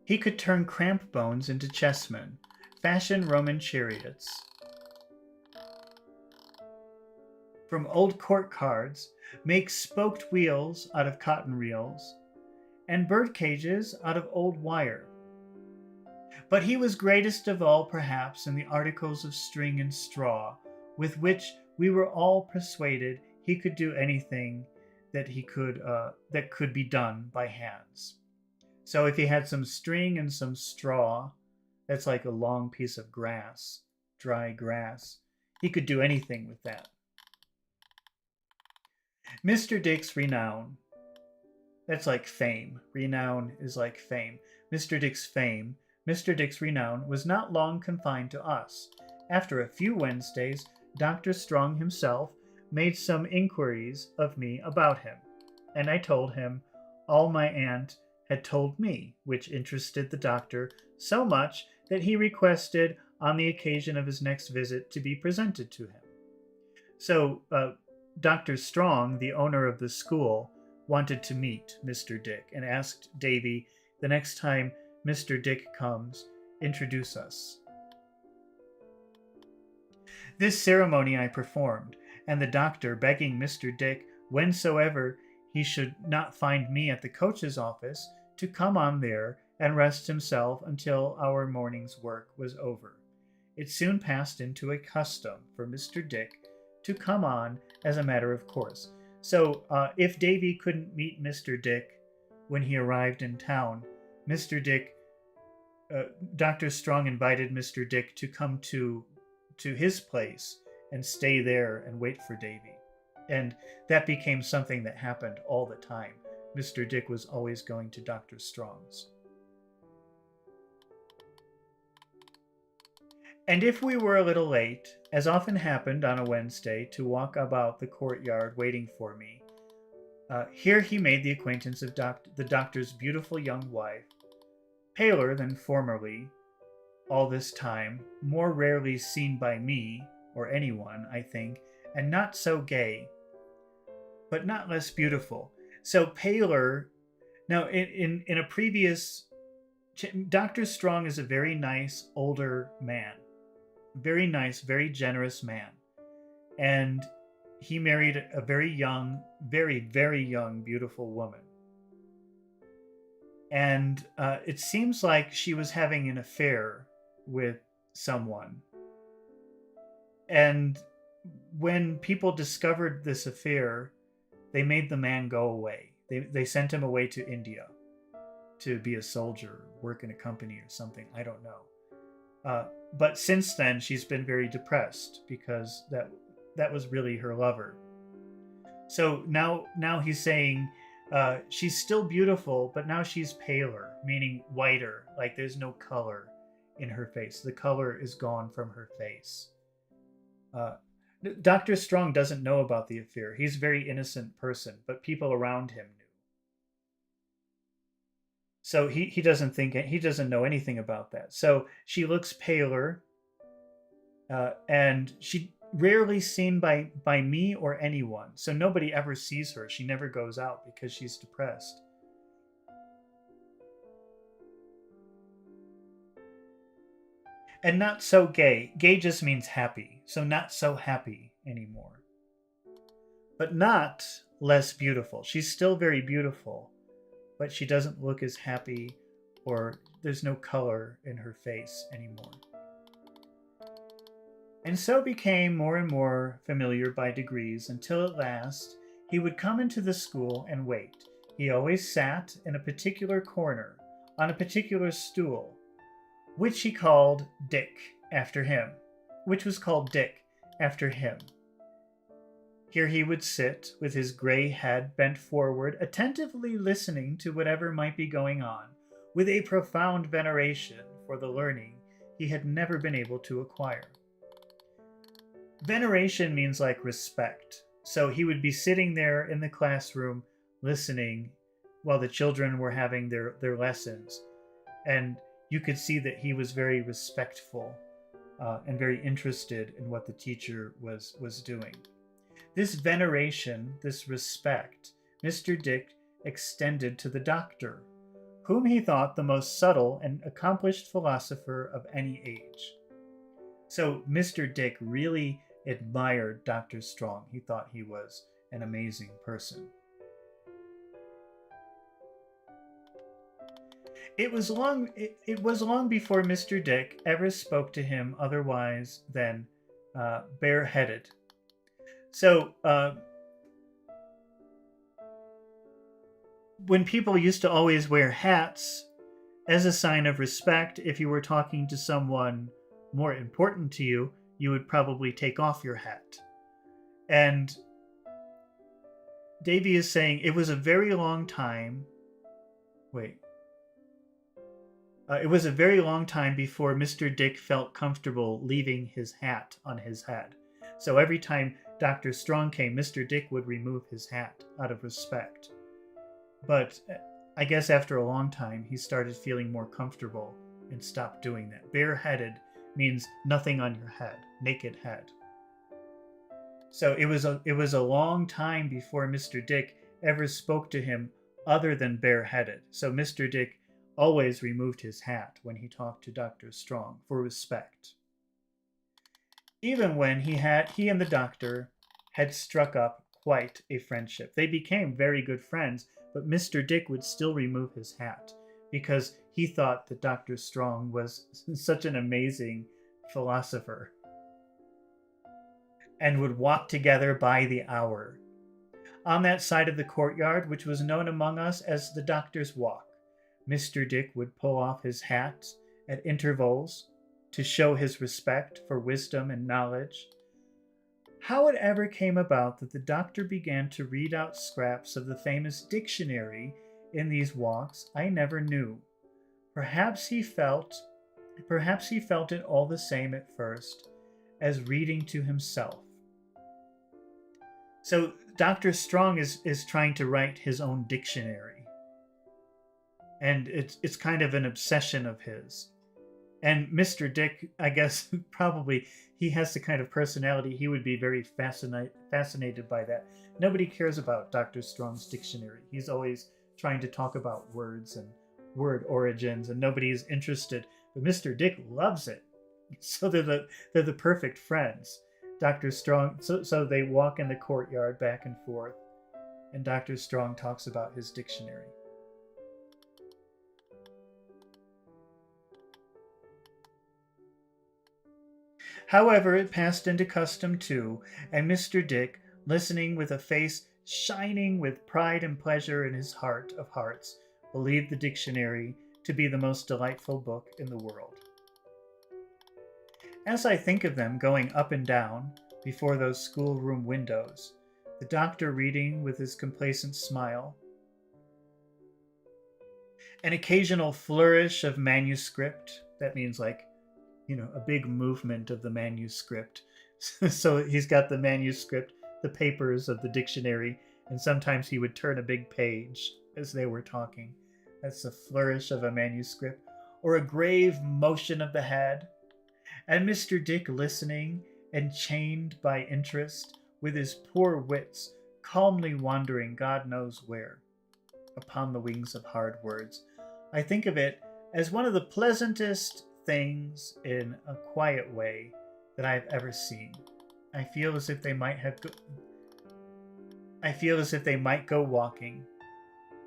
He could turn cramp bones into chessmen, fashion Roman chariots from old court cards, make spoked wheels out of cotton reels, and bird cages out of old wire. But he was greatest of all, perhaps, in the articles of string and straw, with which we were all persuaded he could do anything that could be done by hands. So if he had some string and some straw, that's like a long piece of grass, dry grass, he could do anything with that. Mr. Dick's renown. That's like fame. Renown is like fame. Mr. Dick's fame. Mr. Dick's renown was not long confined to us. After a few Wednesdays, Dr. Strong himself made some inquiries of me about him, and I told him all my aunt had told me, which interested the doctor so much that he requested on the occasion of his next visit to be presented to him. So Dr. Strong, the owner of the school, wanted to meet Mr. Dick and asked Davy, the next time Mr. Dick comes, introduce us. This ceremony I performed, and the doctor begging Mr. Dick, whensoever he should not find me at the coach's office, to come on there and rest himself until our morning's work was over. It soon passed into a custom for Mr. Dick to come on as a matter of course. So if Davy couldn't meet Mr. Dick when he arrived in town, Dr. Strong invited Mr. Dick to come to his place and stay there and wait for Davy. And that became something that happened all the time. Mr. Dick was always going to Dr. Strong's. And if we were a little late, as often happened on a Wednesday, to walk about the courtyard waiting for me, here he made the acquaintance of the doctor's beautiful young wife, paler than formerly, all this time, more rarely seen by me, or anyone, I think, and not so gay, but not less beautiful. So paler. Now, in a previous, Dr. Strong is a very nice older man. Very nice, very generous man. And he married a very young, very, very young, beautiful woman. And it seems like she was having an affair with someone. And when people discovered this affair, they made the man go away. They sent him away to India to be a soldier, work in a company or something. I don't know. But since then, she's been very depressed because that was really her lover. So now he's saying she's still beautiful, but now she's paler, meaning whiter, like there's no color in her face. The color is gone from her face. Dr. Strong doesn't know about the affair. He's a very innocent person, but people around him knew. So he doesn't know anything about that. So she looks paler, and she rarely seen by me or anyone. So nobody ever sees her. She never goes out because she's depressed. And not so gay. Gay just means happy. So not so happy anymore. But not less beautiful. She's still very beautiful, but she doesn't look as happy, or there's no color in her face anymore. And so became more and more familiar by degrees, until at last he would come into the school and wait. He always sat in a particular corner, on a particular stool, which he called Dick after him, which was called Dick after him. Here he would sit, with his gray head bent forward, attentively listening to whatever might be going on, with a profound veneration for the learning he had never been able to acquire. Veneration means like respect. So he would be sitting there in the classroom listening while the children were having their lessons. And you could see that he was very respectful and very interested in what the teacher was doing. This veneration, this respect, Mr. Dick extended to the doctor, whom he thought the most subtle and accomplished philosopher of any age. So Mr. Dick really admired Dr. Strong. He thought he was an amazing person. It was long before Mr. Dick ever spoke to him otherwise than bareheaded. So when people used to always wear hats as a sign of respect, if you were talking to someone more important to you, you would probably take off your hat. And Davy is saying it was a very long time. It was a very long time before Mr. Dick felt comfortable leaving his hat on his head. So every time Dr. Strong came, Mr. Dick would remove his hat out of respect. But I guess after a long time, he started feeling more comfortable and stopped doing that. Bareheaded means nothing on your head, naked head. So it was a long time before Mr. Dick ever spoke to him other than bareheaded. So Mr. Dick always removed his hat when he talked to Dr. Strong for respect. Even when he and the doctor had struck up quite a friendship. They became very good friends, but Mr. Dick would still remove his hat because he thought that Dr. Strong was such an amazing philosopher and would walk together by the hour. On that side of the courtyard, which was known among us as the Doctor's Walk, Mr. Dick would pull off his hat at intervals to show his respect for wisdom and knowledge. How it ever came about that the doctor began to read out scraps of the famous dictionary in these walks, I never knew. Perhaps he felt it all the same at first as reading to himself. So Dr. Strong is trying to write his own dictionary. And it's kind of an obsession of his. And Mr. Dick, I guess, probably he has the kind of personality, he would be very fascinated by that. Nobody cares about Dr. Strong's dictionary. He's always trying to talk about words and word origins, and nobody is interested. But Mr. Dick loves it. So they're the perfect friends. Dr. Strong, so they walk in the courtyard back and forth, and Dr. Strong talks about his dictionary. However, it passed into custom too, and Mr. Dick, listening with a face shining with pride and pleasure in his heart of hearts, believed the dictionary to be the most delightful book in the world. As I think of them going up and down before those schoolroom windows, the doctor reading with his complacent smile, an occasional flourish of manuscript, that means like, a big movement of the manuscript. So he's got the manuscript, the papers of the dictionary, and sometimes he would turn a big page as they were talking. That's the flourish of a manuscript. Or a grave motion of the head. And Mr. Dick listening, enchained by interest, with his poor wits calmly wandering God knows where, upon the wings of hard words. I think of it as one of the pleasantest things in a quiet way that I've ever seen. I feel as if they might go walking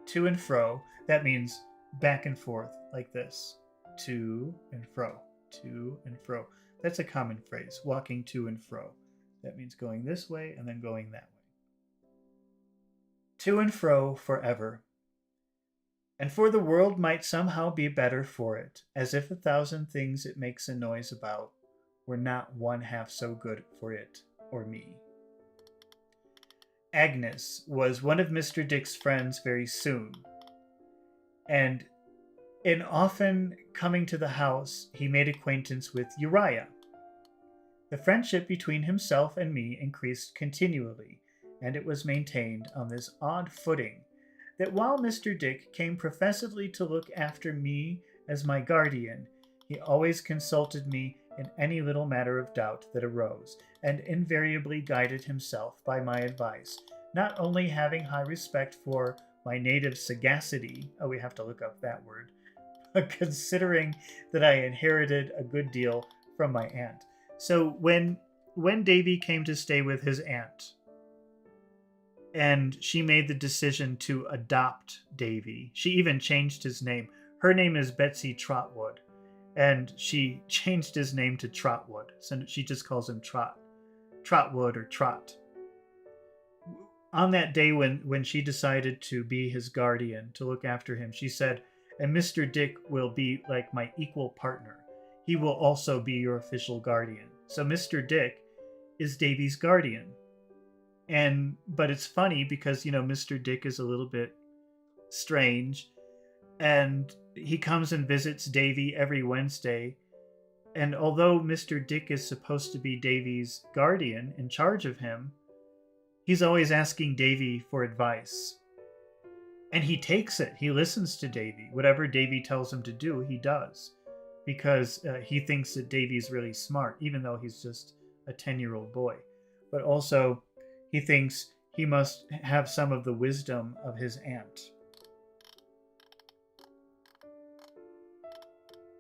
to and fro. That means back and forth like this. To and fro. To and fro. That's a common phrase, walking to and fro. That means going this way and then going that way. To and fro forever. And for the world might somehow be better for it, as if 1,000 things it makes a noise about were not one half so good for it or me. Agnes was one of Mr. Dick's friends very soon, and in often coming to the house, he made acquaintance with Uriah. The friendship between himself and me increased continually, and it was maintained on this odd footing that while Mr. Dick came professedly to look after me as my guardian, he always consulted me in any little matter of doubt that arose, and invariably guided himself by my advice, not only having high respect for my native sagacity, we have to look up that word, but considering that I inherited a good deal from my aunt. So when Davy came to stay with his aunt, and she made the decision to adopt Davy. She even changed his name. Her name is Betsy Trotwood, and she changed his name to Trotwood. So she just calls him Trotwood or Trot. On that day when she decided to be his guardian, to look after him, she said, "And Mr. Dick will be like my equal partner. He will also be your official guardian." So Mr. Dick is Davy's guardian. But it's funny because, Mr. Dick is a little bit strange, and he comes and visits Davy every Wednesday. And although Mr. Dick is supposed to be Davy's guardian in charge of him, he's always asking Davy for advice. And he takes it. He listens to Davy. Whatever Davy tells him to do, he does. Because he thinks that Davy's really smart, even though he's just a 10-year-old boy. But also, he thinks he must have some of the wisdom of his aunt.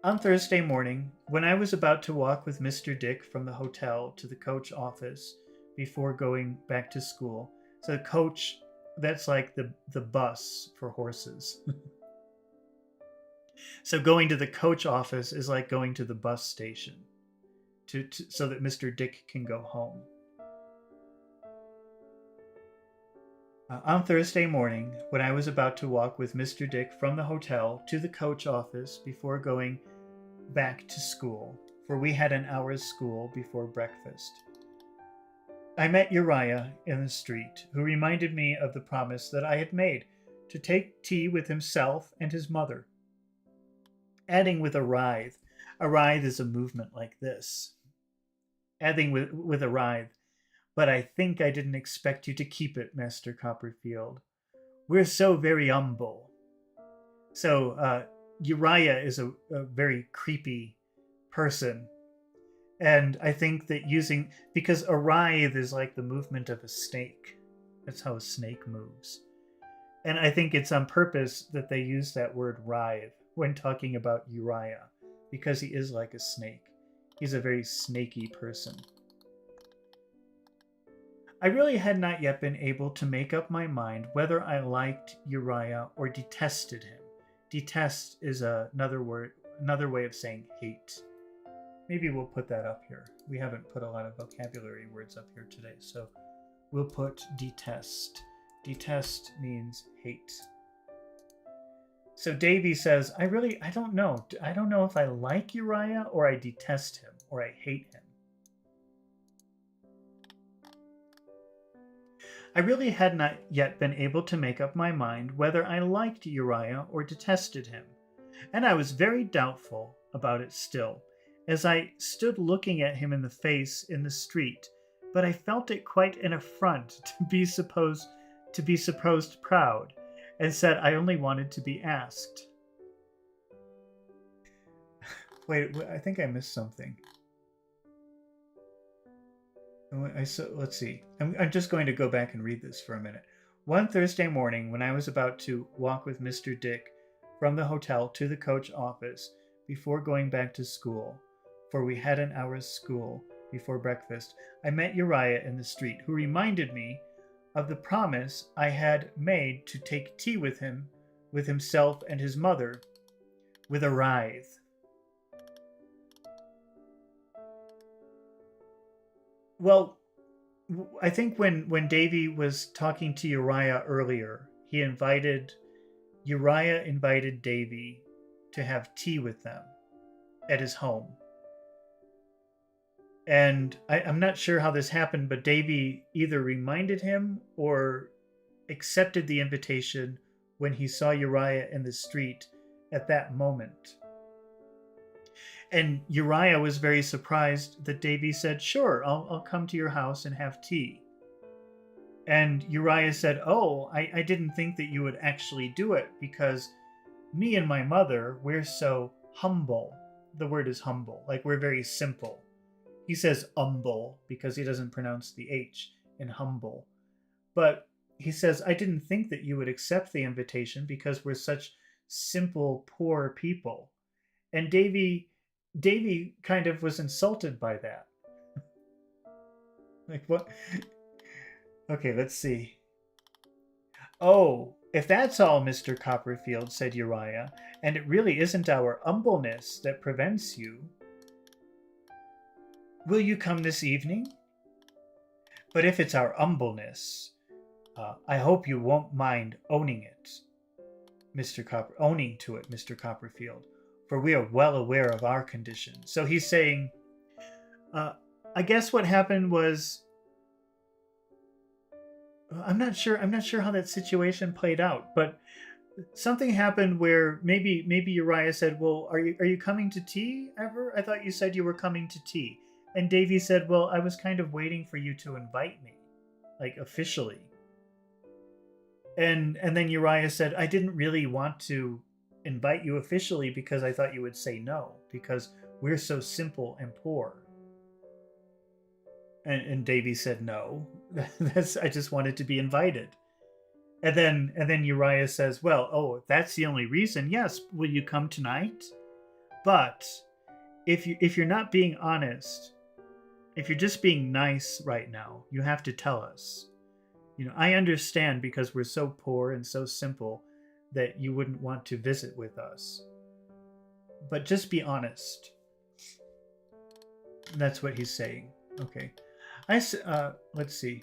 On Thursday morning, when I was about to walk with Mr. Dick from the hotel to the coach office before going back to school, so the coach, that's like the bus for horses. So going to the coach office is like going to the bus station so that Mr. Dick can go home. On Thursday morning, when I was about to walk with Mr. Dick from the hotel to the coach office before going back to school, for we had an hour's school before breakfast, I met Uriah in the street, who reminded me of the promise that I had made to take tea with himself and his mother, adding with a writhe. A writhe is a movement like this. Adding with a writhe. "But I think I didn't expect you to keep it, Master Copperfield. We're so very humble." So Uriah is a very creepy person. And I think that because a writhe is like the movement of a snake. That's how a snake moves. And I think it's on purpose that they use that word writhe when talking about Uriah, because he is like a snake. He's a very snaky person. I really had not yet been able to make up my mind whether I liked Uriah or detested him. Detest is another way of saying hate. Maybe we'll put that up here. We haven't put a lot of vocabulary words up here today, so we'll put detest. Detest means hate. So Davy says, I don't know. I don't know if I like Uriah or I detest him or I hate him. I really had not yet been able to make up my mind whether I liked Uriah or detested him, and I was very doubtful about it still, as I stood looking at him in the face in the street, but I felt it quite an affront to be supposed proud, and said I only wanted to be asked. Wait, I think I missed something. Let's see. I'm just going to go back and read this for a minute. One Thursday morning, when I was about to walk with Mr. Dick from the hotel to the coach office before going back to school, for we had an hour's school before breakfast, I met Uriah in the street, who reminded me of the promise I had made to take tea with him, with himself and his mother, with a writhe. Well, I think when Davy was talking to Uriah earlier, Uriah invited Davy to have tea with them at his home. And I'm not sure how this happened, but Davy either reminded him or accepted the invitation when he saw Uriah in the street at that moment. And Uriah was very surprised that Davy said, sure, I'll come to your house and have tea. And Uriah said, oh, I didn't think that you would actually do it because me and my mother, we're so humble. The word is humble, like we're very simple. He says umble because he doesn't pronounce the H in humble. But he says, I didn't think that you would accept the invitation because we're such simple, poor people. And Davy kind of was insulted by that. Like, what? Okay, let's see. Oh, if that's all, Mr. Copperfield, said Uriah, and it really isn't our humbleness that prevents you, will you come this evening? But if it's our humbleness, I hope you won't mind owning it, Mr. Copperfield, for we are well aware of our condition. So he's saying, I guess what happened was, I'm not sure how that situation played out, but something happened where maybe Uriah said, well, are you coming to tea ever? I thought you said you were coming to tea. And Davy said, well, I was kind of waiting for you to invite me, like officially. And then Uriah said, I didn't really want to invite you officially because I thought you would say no, because we're so simple and poor. And Davy said, no, I just wanted to be invited. And then Uriah says, well, oh, if that's the only reason, yes, will you come tonight? But if you're not being honest, if you're just being nice right now, you have to tell us. I understand because we're so poor and so simple that you wouldn't want to visit with us. But just be honest. That's what he's saying. Okay. Let's see.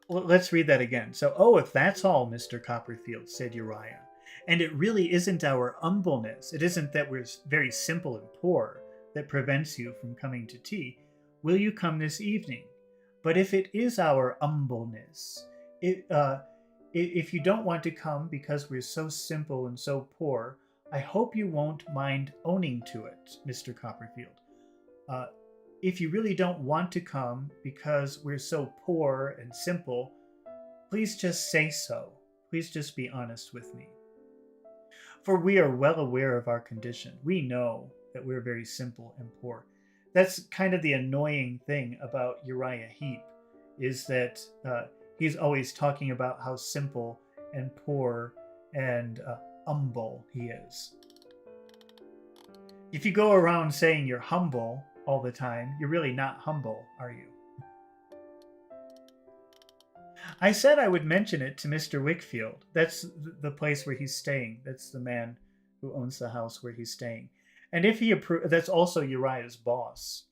Let's read that again. So, oh, if that's all, Mr. Copperfield, said Uriah, and it really isn't our humbleness, it isn't that we're very simple and poor that prevents you from coming to tea, will you come this evening? But if it is our humbleness, if you don't want to come because we're so simple and so poor, I hope you won't mind owning to it, Mr. Copperfield. If you really don't want to come because we're so poor and simple, please just say so. Please just be honest with me. For we are well aware of our condition. We know that we're very simple and poor. That's kind of the annoying thing about Uriah Heep, is that he's always talking about how simple and poor and humble he is. If you go around saying you're humble all the time, you're really not humble, are you? I said I would mention it to Mr. Wickfield. That's the place where he's staying. That's the man who owns the house where he's staying. And if he approved, that's also Uriah's boss.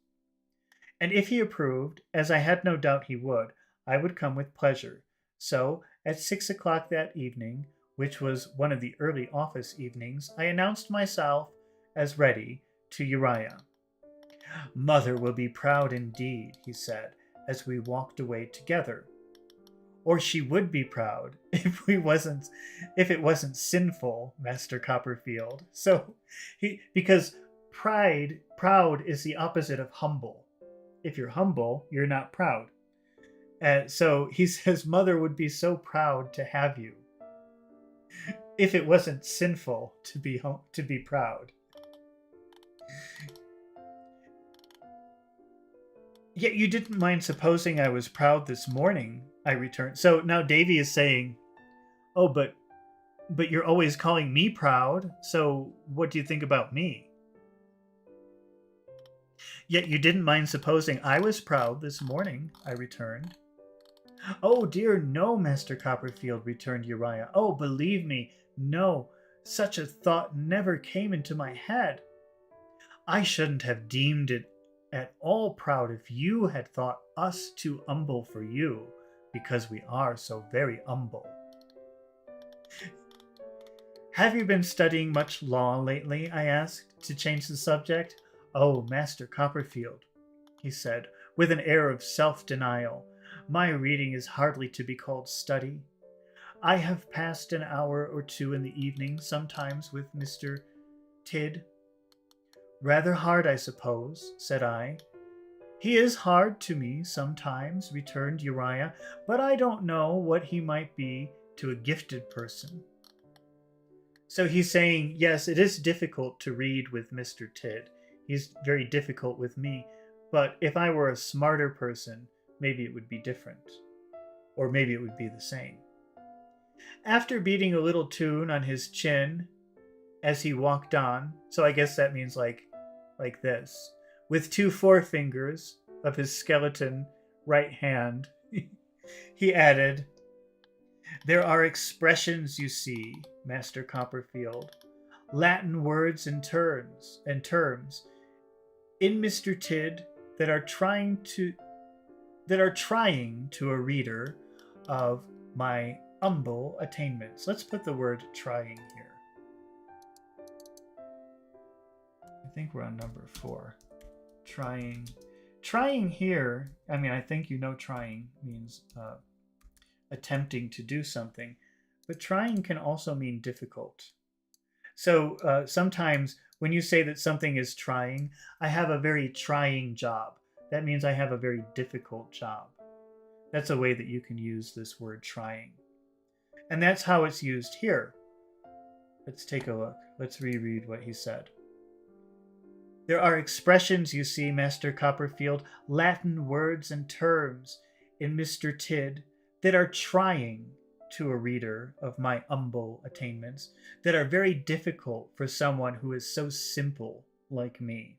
And if he approved, as I had no doubt he would, I would come with pleasure. So, at 6 o'clock that evening, which was one of the early office evenings, I announced myself as ready to Uriah. Mother will be proud indeed, he said, as we walked away together. Or she would be proud if it wasn't sinful, Master Copperfield. So because proud is the opposite of humble. If you're humble, you're not proud. So he says mother would be so proud to have you if it wasn't sinful to be proud. Yet you didn't mind supposing I was proud this morning, I returned. So now Davy is saying, oh, but you're always calling me proud, so what do you think about me? Yet you didn't mind supposing I was proud this morning, I returned. Oh dear, no, Master Copperfield, returned Uriah. Oh, believe me, no, such a thought never came into my head. I shouldn't have deemed it at all proud if you had thought us too humble for you, because we are so very humble. Have you been studying much law lately? I asked, to change the subject. Oh, Master Copperfield, he said, with an air of self-denial, my reading is hardly to be called study. I have passed an hour or two in the evening, sometimes with Mr. Tidd. Rather hard, I suppose, said I. He is hard to me sometimes, returned Uriah, but I don't know what he might be to a gifted person. So he's saying, yes, it is difficult to read with Mr. Tidd. He's very difficult with me, but if I were a smarter person, maybe it would be different. Or maybe it would be the same. After beating a little tune on his chin as he walked on, so I guess that means like this, with 2 forefingers of his skeleton right hand, he added, there are expressions, you see, Master Copperfield, Latin words and terms in Mr. Tidd that are trying to a reader of my humble attainments. Let's put the word trying here. I think we're on number 4. Trying here, I mean, I think you know trying means attempting to do something, but trying can also mean difficult. So sometimes when you say that something is trying, I have a very trying job. That means I have a very difficult job. That's a way that you can use this word trying. And that's how it's used here. Let's take a look. Let's reread what he said. There are expressions, you see, Master Copperfield, Latin words and terms in Mr. Tidd that are trying to a reader of my humble attainments, that are very difficult for someone who is so simple like me.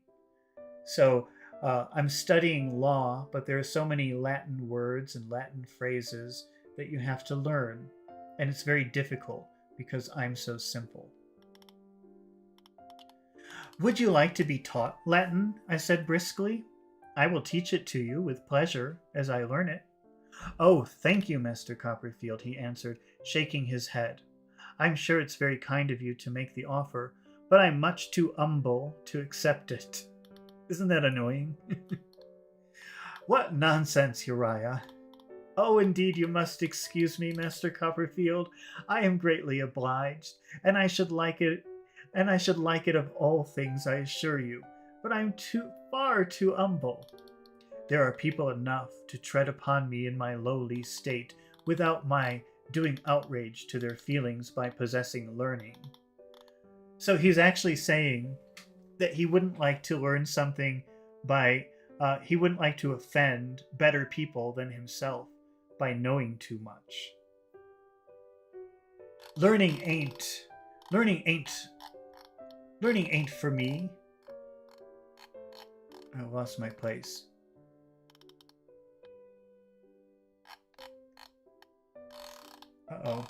So I'm studying law, but there are so many Latin words and Latin phrases that you have to learn, and it's very difficult because I'm so simple. Would you like to be taught Latin? I said briskly. I will teach it to you with pleasure as I learn it. Oh, thank you, Master Copperfield, he answered, shaking his head. I'm sure it's very kind of you to make the offer, but I'm much too humble to accept it. Isn't that annoying? What nonsense, Uriah. Oh, indeed, you must excuse me, Master Copperfield. I am greatly obliged, and I should like it of all things, I assure you, but I'm far too humble. There are people enough to tread upon me in my lowly state without my doing outrage to their feelings by possessing learning. So he's actually saying that he wouldn't like to learn something he wouldn't like to offend better people than himself by knowing too much. Learning ain't for me. I lost my place. Uh-oh.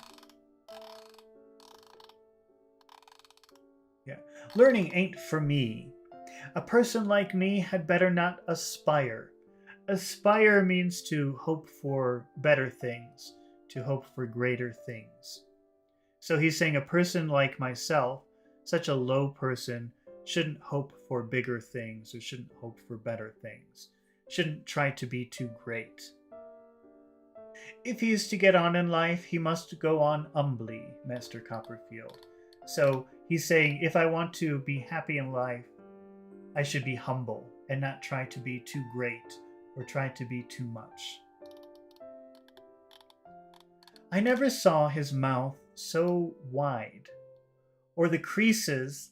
Yeah. Learning ain't for me. A person like me had better not aspire. Aspire means to hope for better things, to hope for greater things. So he's saying a person like myself, such a low person, shouldn't hope for bigger things or shouldn't hope for better things, shouldn't try to be too great. If he is to get on in life, he must go on humbly, Master Copperfield. So he's saying, if I want to be happy in life, I should be humble and not try to be too great or try to be too much. I never saw his mouth so wide, or the creases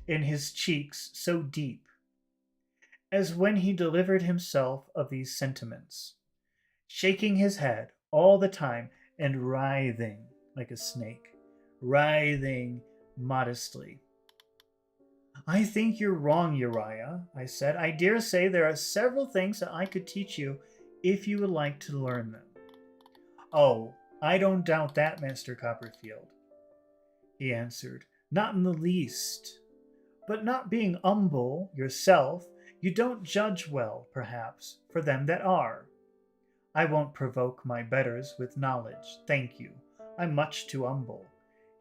in his cheeks so deep, as when he delivered himself of these sentiments, shaking his head all the time and writhing like a snake, writhing modestly. I think you're wrong, Uriah, I said. I dare say there are several things that I could teach you if you would like to learn them. Oh, I don't doubt that, Master Copperfield, he answered. Not in the least. But not being humble yourself, you don't judge well, perhaps, for them that are. I won't provoke my betters with knowledge, thank you. I'm much too humble.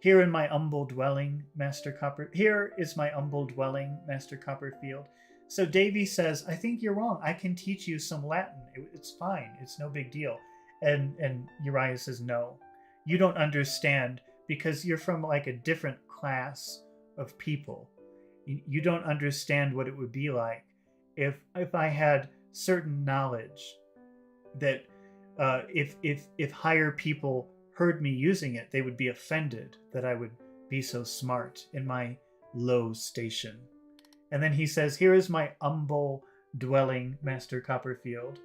Here is my humble dwelling, Master Copperfield. So Davy says, I think you're wrong. I can teach you some Latin. It's fine. It's no big deal. And Uriah says, no, you don't understand because you're from like a different class of people. You don't understand what it would be like if I had certain knowledge that if higher people heard me using it, they would be offended that I would be so smart in my low station. And then he says, here is my humble dwelling, Master Copperfield.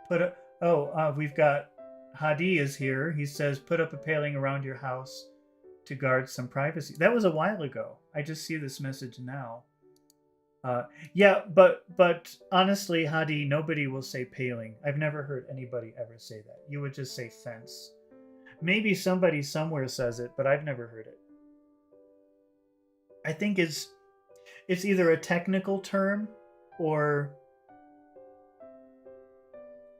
We've got Hadi is here. He says, put up a paling around your house to guard some privacy. That was a while ago. I just see this message now. But honestly, Hadi, nobody will say paling. I've never heard anybody ever say that. You would just say fence. Maybe somebody somewhere says it, but I've never heard it. I think it's either a technical term or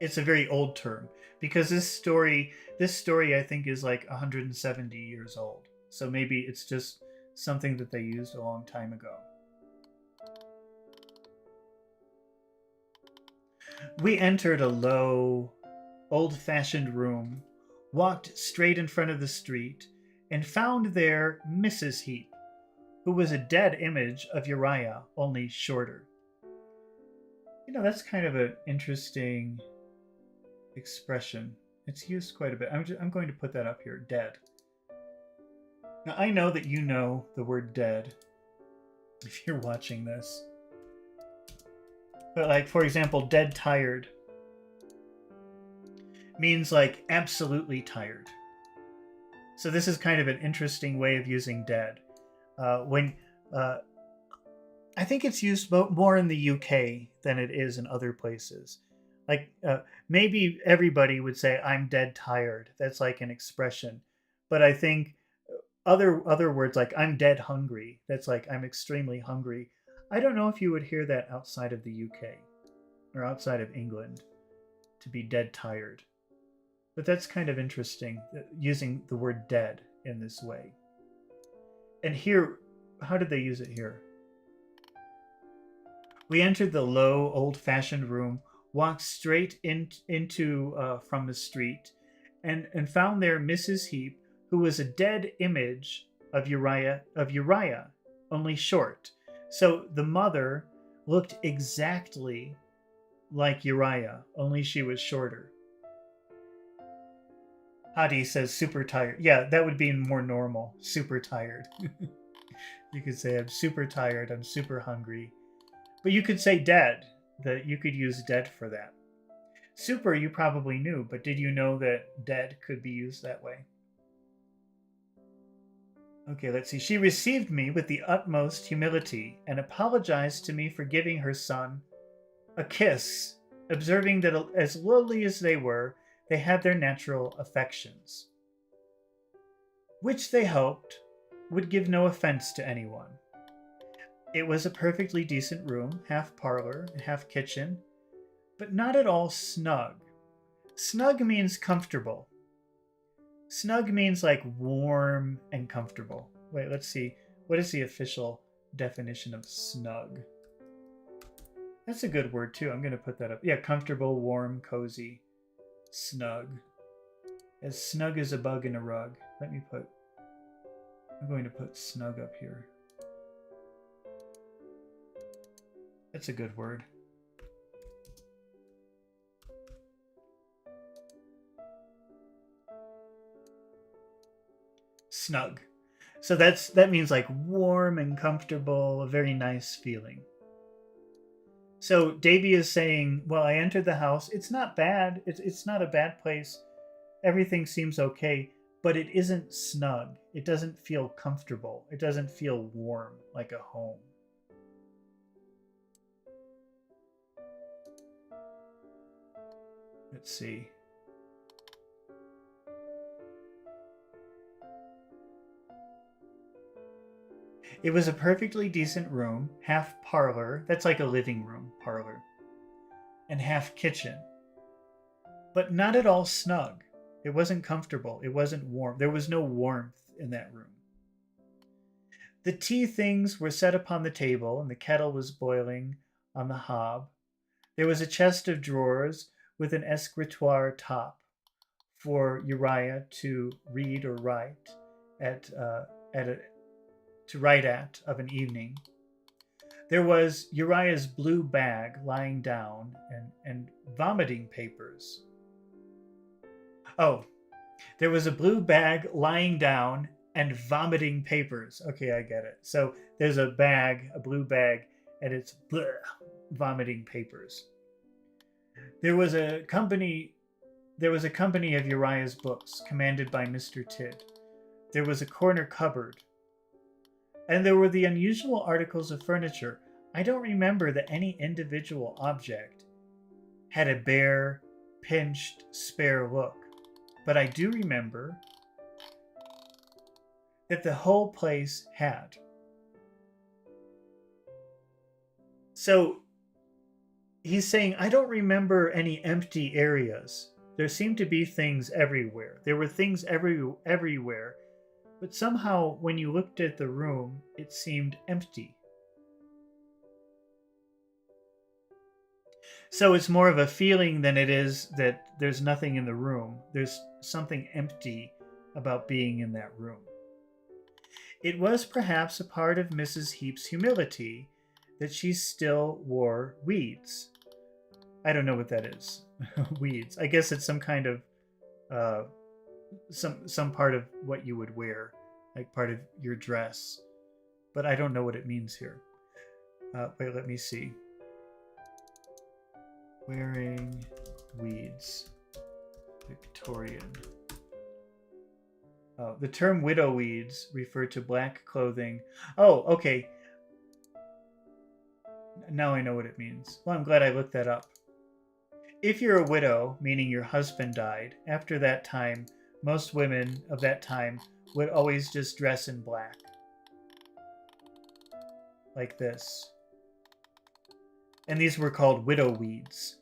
it's a very old term, because this story I think is like 170 years old. So maybe it's just something that they used a long time ago. We entered a low, old-fashioned room, walked straight in front of the street, and found there Mrs. Heap, who was a dead image of Uriah, only shorter. You know, that's kind of an interesting expression. It's used quite a bit. I'm going to put that up here, dead. Now, I know that you know the word dead if you're watching this. But like, for example, dead tired means like absolutely tired. So this is kind of an interesting way of using dead. I think it's used more in the UK than it is in other places. Like maybe everybody would say, I'm dead tired. That's like an expression. But I think other words like I'm dead hungry, that's like I'm extremely hungry. I don't know if you would hear that outside of the UK or outside of England, to be dead tired. But that's kind of interesting, using the word dead in this way. And here, how did they use it here? We entered the low, old-fashioned room, walked straight into from the street, and found there Mrs. Heap, who was a dead image of Uriah, only short. So the mother looked exactly like Uriah, only she was shorter. Hadi says super tired. Yeah, that would be more normal. Super tired. You could say I'm super tired, I'm super hungry. But you could say dead. That you could use dead for that. Super you probably knew, but did you know that dead could be used that way? Okay, let's see. She received me with the utmost humility and apologized to me for giving her son a kiss, observing that as lowly as they were, they had their natural affections, which they hoped would give no offense to anyone. It was a perfectly decent room, half parlor, half kitchen, but not at all snug. Snug means comfortable. Snug means like warm and comfortable. Wait, let's see. What is the official definition of snug? That's a good word too. I'm going to put that up. Yeah, comfortable, warm, cozy, snug. As snug as a bug in a rug. I'm going to put snug up here. That's a good word. Snug. So that means like warm and comfortable, a very nice feeling. So Davy is saying, well, I entered the house. It's not bad. It's not a bad place. Everything seems okay, but it isn't snug. It doesn't feel comfortable. It doesn't feel warm like a home. Let's see. It was a perfectly decent room, half parlor, that's like a living room, parlor, and half kitchen. But not at all snug. It wasn't comfortable. It wasn't warm. There was no warmth in that room. The tea things were set upon the table, and the kettle was boiling on the hob. There was a chest of drawers with an escritoire top for Uriah to read or write of an evening. There was Uriah's blue bag lying down and vomiting papers. Oh, there was a blue bag lying down and vomiting papers. Okay, I get it. So there's a bag, a blue bag, and it's vomiting papers. There was a company of Uriah's books, commanded by Mr. Tidd. There was a corner cupboard. And there were the unusual articles of furniture. I don't remember that any individual object had a bare, pinched, spare look. But I do remember that the whole place had. So he's saying, I don't remember any empty areas. There seemed to be things everywhere. There were things everywhere. But somehow, when you looked at the room, it seemed empty. So it's more of a feeling than it is that there's nothing in the room. There's something empty about being in that room. It was perhaps a part of Mrs. Heep's humility that she still wore weeds. I don't know what that is. Weeds. I guess it's some kind of some part of what you would wear, like part of your dress, but I don't know what it means here. Wait, let me see. Wearing weeds. Victorian. Oh, the term widow weeds refer to black clothing. Oh, okay. Now I know what it means. Well, I'm glad I looked that up. If you're a widow, meaning your husband died, after that time, most women of that time would always just dress in black. Like this. And these were called widow weeds.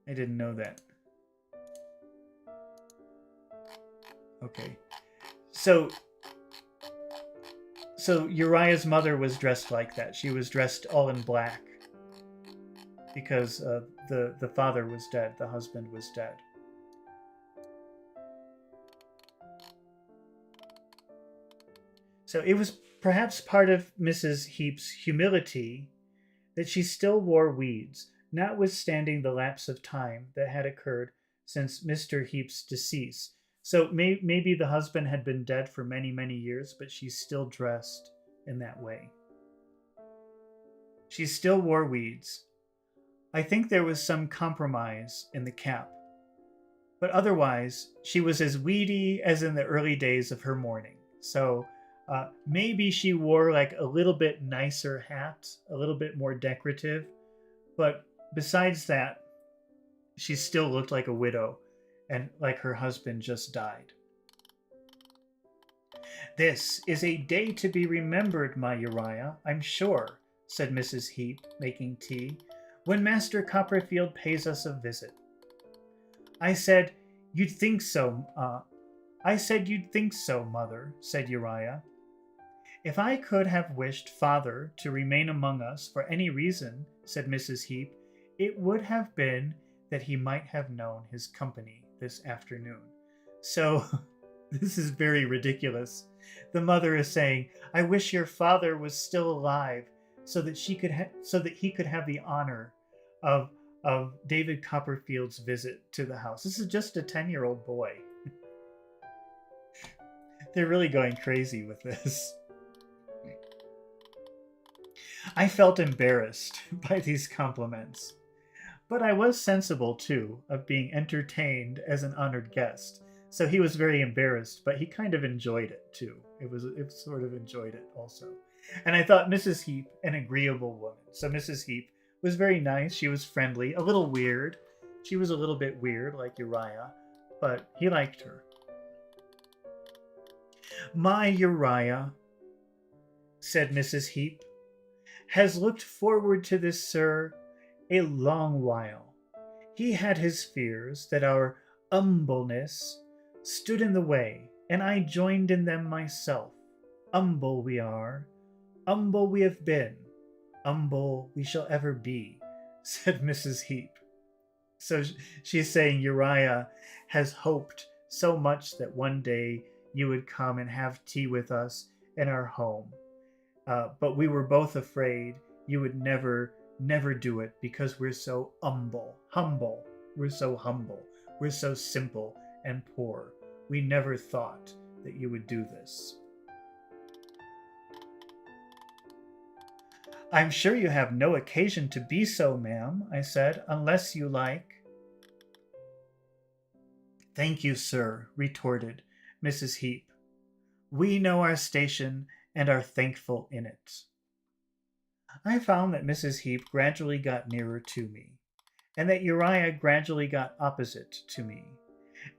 I didn't know that. Okay. So Uriah's mother was dressed like that. She was dressed all in black because the father was dead. The husband was dead. So it was perhaps part of Mrs. Heep's humility that she still wore weeds, notwithstanding the lapse of time that had occurred since Mr. Heep's decease. So maybe the husband had been dead for many, many years, but she still dressed in that way. She still wore weeds. I think there was some compromise in the cap. But otherwise, she was as weedy as in the early days of her mourning. So maybe she wore like a little bit nicer hat, a little bit more decorative. But besides that, she still looked like a widow. and like her husband just died. "This is a day to be remembered, my Uriah, I'm sure," said Mrs. Heep, making tea, "when Master Copperfield pays us a visit." "I said you'd think so, mother," said Uriah. "If I could have wished father to remain among us for any reason," said Mrs. Heep, "it would have been that he might have known his company this afternoon." So this is very ridiculous. The mother is saying, "I wish your father was still alive so that he could have the honor of David Copperfield's visit to the house." This is just a 10-year-old boy. They're really going crazy with this. I felt embarrassed by these compliments, but I was sensible, too, of being entertained as an honored guest. So he was very embarrassed, but he kind of enjoyed it, too. It sort of enjoyed it also. And I thought Mrs. Heep an agreeable woman. So Mrs. Heep was very nice. She was friendly, a little weird. She was a little bit weird, like Uriah, but he liked her. "My Uriah," said Mrs. Heep, "has looked forward to this, sir, a long while. He had his fears that our umbleness stood in the way, and I joined in them myself. Humble we are, humble we have been, humble we shall ever be," said Mrs. Heep. So she's saying Uriah has hoped so much that one day you would come and have tea with us in our home. But we were both afraid you would never do it because we're so humble. We're so humble. We're so simple and poor. We never thought that you would do this. "I'm sure you have no occasion to be so, ma'am," I said, "unless you like." "Thank you, sir," retorted Mrs. Heep. "We know our station and are thankful in it." I found that Mrs. Heep gradually got nearer to me, and that Uriah gradually got opposite to me,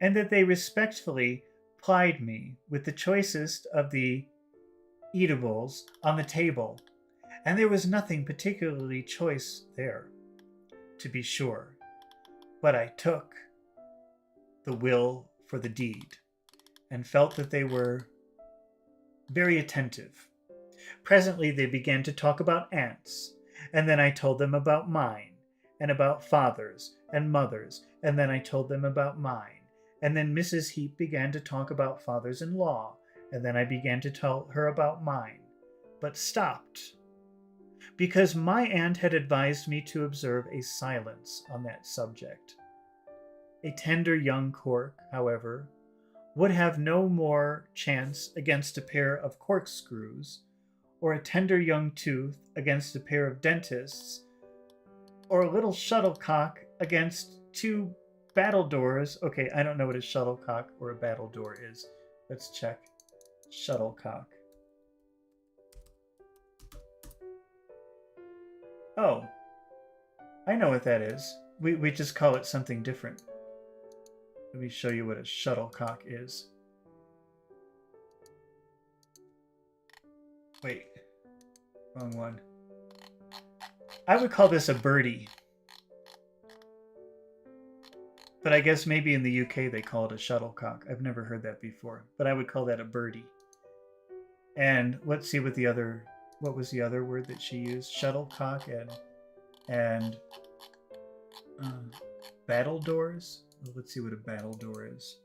and that they respectfully plied me with the choicest of the eatables on the table, and there was nothing particularly choice there, to be sure, but I took the will for the deed, and felt that they were very attentive. Presently they began to talk about aunts, and then I told them about mine, and about fathers and mothers, and then I told them about mine, and then Mrs. Heep began to talk about fathers-in-law, and then I began to tell her about mine, but stopped, because my aunt had advised me to observe a silence on that subject. A tender young cork, however, would have no more chance against a pair of corkscrews, or a tender young tooth against a pair of dentists, or a little shuttlecock against two battledores. Okay, I don't know what a shuttlecock or a battledore is. Let's check. Shuttlecock. Oh, I know what that is. We just call it something different. Let me show you what a shuttlecock is. Wait, wrong one. I would call this a birdie. But I guess maybe in the UK they call it a shuttlecock. I've never heard that before, but I would call that a birdie. And let's see what was the other word that she used? Shuttlecock and battledores. Well, let's see what a battledore is.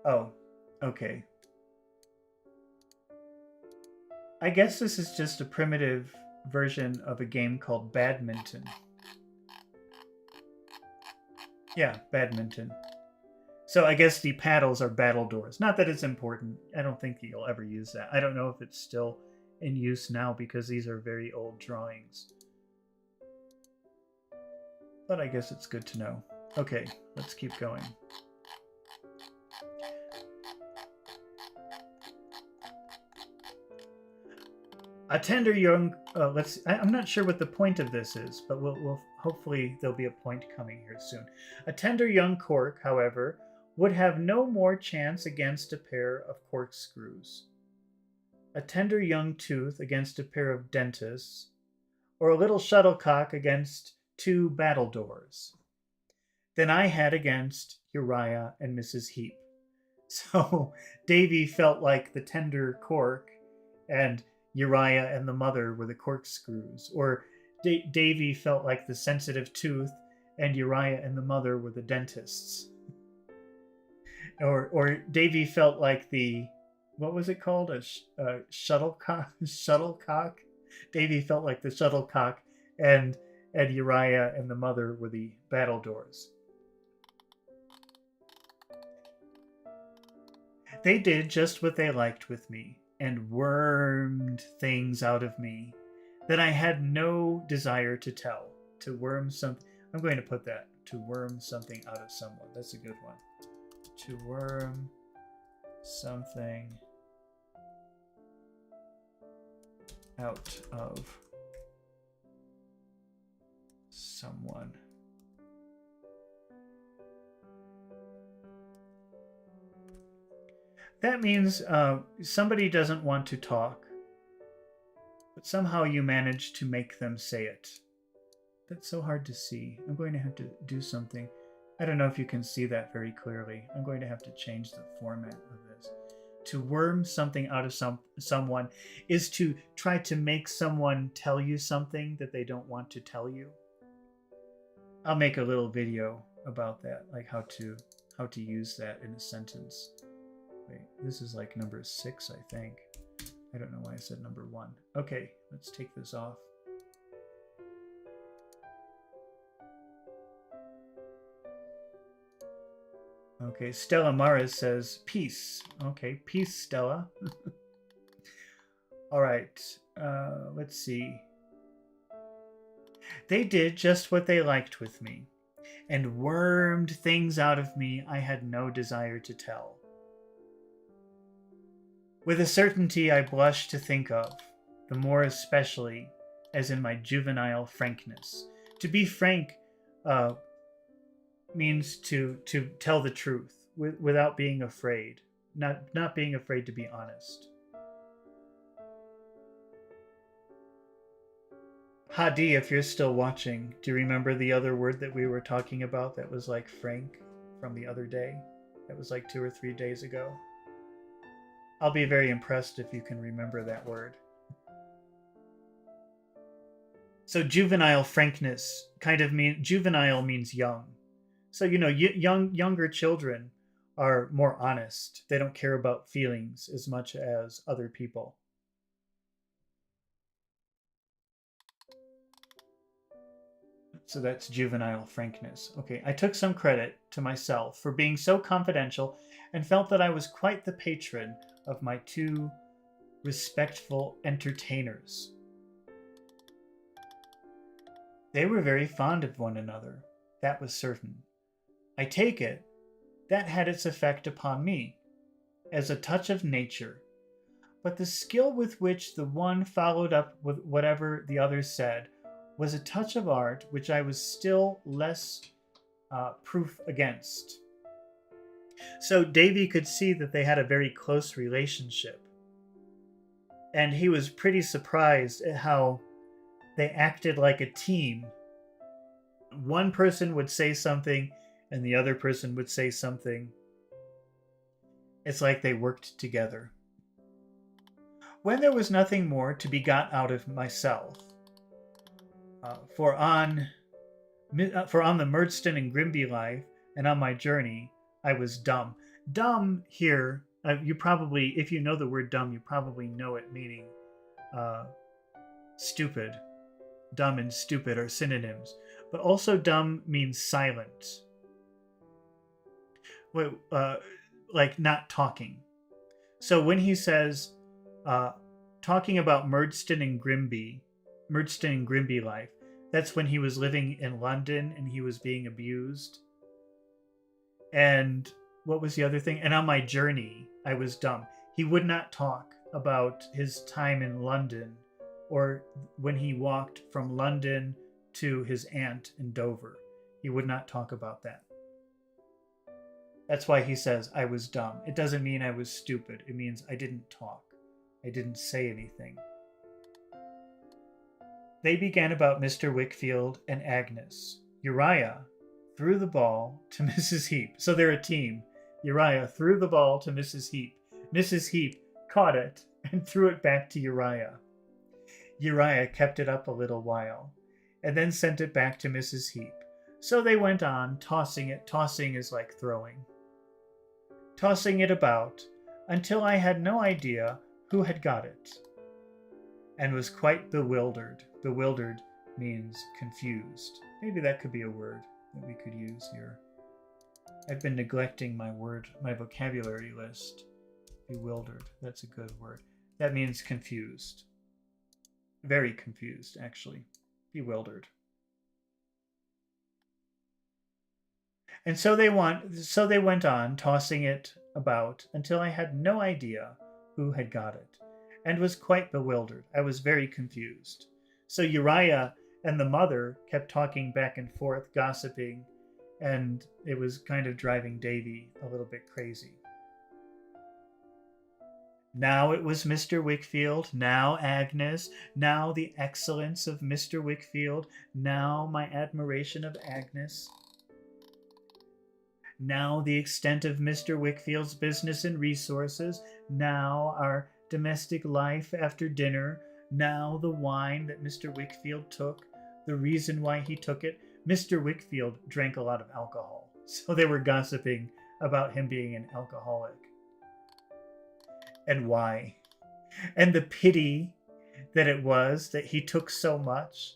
Oh, okay. I guess this is just a primitive version of a game called badminton. Yeah, badminton. So I guess the paddles are battledores. Not that it's important. I don't think you'll ever use that. I don't know if it's still in use now because these are very old drawings. But I guess it's good to know. Okay, let's keep going. A tender young. I'm not sure what the point of this is, but we'll hopefully there'll be a point coming here soon. A tender young cork, however, would have no more chance against a pair of corkscrews. A tender young tooth against a pair of dentists, or a little shuttlecock against two battledores, than I had against Uriah and Mrs. Heep. So Davy felt like the tender cork, and Uriah and the mother were the corkscrews. Or Davy felt like the sensitive tooth, and Uriah and the mother were the dentists. Or Davy felt like the, what was it called? A shuttlecock? Shuttlecock? Davy felt like the shuttlecock, and Uriah and the mother were the battledores. They did just what they liked with me, and wormed things out of me that I had no desire to tell. To worm something. I'm going to put that. To worm something out of someone. That's a good one. To worm something out of someone. That means somebody doesn't want to talk, but somehow you manage to make them say it. That's so hard to see. I'm going to have to do something. I don't know if you can see that very clearly. I'm going to have to change the format of this. To worm something out of someone is to try to make someone tell you something that they don't want to tell you. I'll make a little video about that, like how to use that in a sentence. Wait, this is like number 6, I think. I don't know why I said number 1. Okay, let's take this off. Okay, Stella Maris says, peace. Okay, peace, Stella. All right, let's see. They did just what they liked with me, and wormed things out of me I had no desire to tell. With a certainty I blush to think of, the more especially as in my juvenile frankness. To be frank means to tell the truth without being afraid, not being afraid to be honest. Hadi, if you're still watching, do you remember the other word that we were talking about that was like frank from the other day? That was like 2 or 3 days ago. I'll be very impressed if you can remember that word. So juvenile frankness juvenile means young. So, younger children are more honest. They don't care about feelings as much as other people. So that's juvenile frankness. Okay, I took some credit to myself for being so confidential and felt that I was quite the patron of my 2 respectful entertainers. They were very fond of one another, that was certain. I take it, that had its effect upon me, as a touch of nature, but the skill with which the one followed up with whatever the other said was a touch of art which I was still less proof against. So Davy could see that they had a very close relationship, and he was pretty surprised at how they acted like a team. One person would say something, and the other person would say something. It's like they worked together. When there was nothing more to be got out of myself, for on the Murdston and Grimby life and on my journey, I was dumb. Dumb here, you probably, if you know the word dumb, you probably know it meaning stupid. Dumb and stupid are synonyms. But also dumb means silent. Like not talking. So when he says, talking about Murdston and Grimby life, that's when he was living in London and he was being abused. And what was the other thing? And on my journey, I was dumb. He would not talk about his time in London or when he walked from London to his aunt in Dover. He would not talk about that. That's why he says, I was dumb. It doesn't mean I was stupid. It means I didn't talk. I didn't say anything. They began about Mr. Wickfield and Agnes. Uriah threw the ball to Mrs. Heep. So they're a team. Uriah threw the ball to Mrs. Heep. Mrs. Heep caught it and threw it back to Uriah. Uriah kept it up a little while, and then sent it back to Mrs. Heep. So they went on, tossing it. Tossing is like throwing. Tossing it about, until I had no idea who had got it, and was quite bewildered. Bewildered means confused. Maybe that could be a word that we could use here. I've been neglecting my vocabulary list. Bewildered, that's a good word. That means confused. Very confused, actually. Bewildered. And so they went on, tossing it about, until I had no idea who had got it, and was quite bewildered. I was very confused. So Uriah and the mother kept talking back and forth, gossiping, and it was kind of driving Davy a little bit crazy. Now it was Mr. Wickfield, now Agnes, now the excellence of Mr. Wickfield, now my admiration of Agnes. Now the extent of Mr. Wickfield's business and resources, now our domestic life after dinner, now the wine that Mr. Wickfield took, the reason why he took it. Mr. Wickfield drank a lot of alcohol, so they were gossiping about him being an alcoholic. And why. And the pity that it was that he took so much.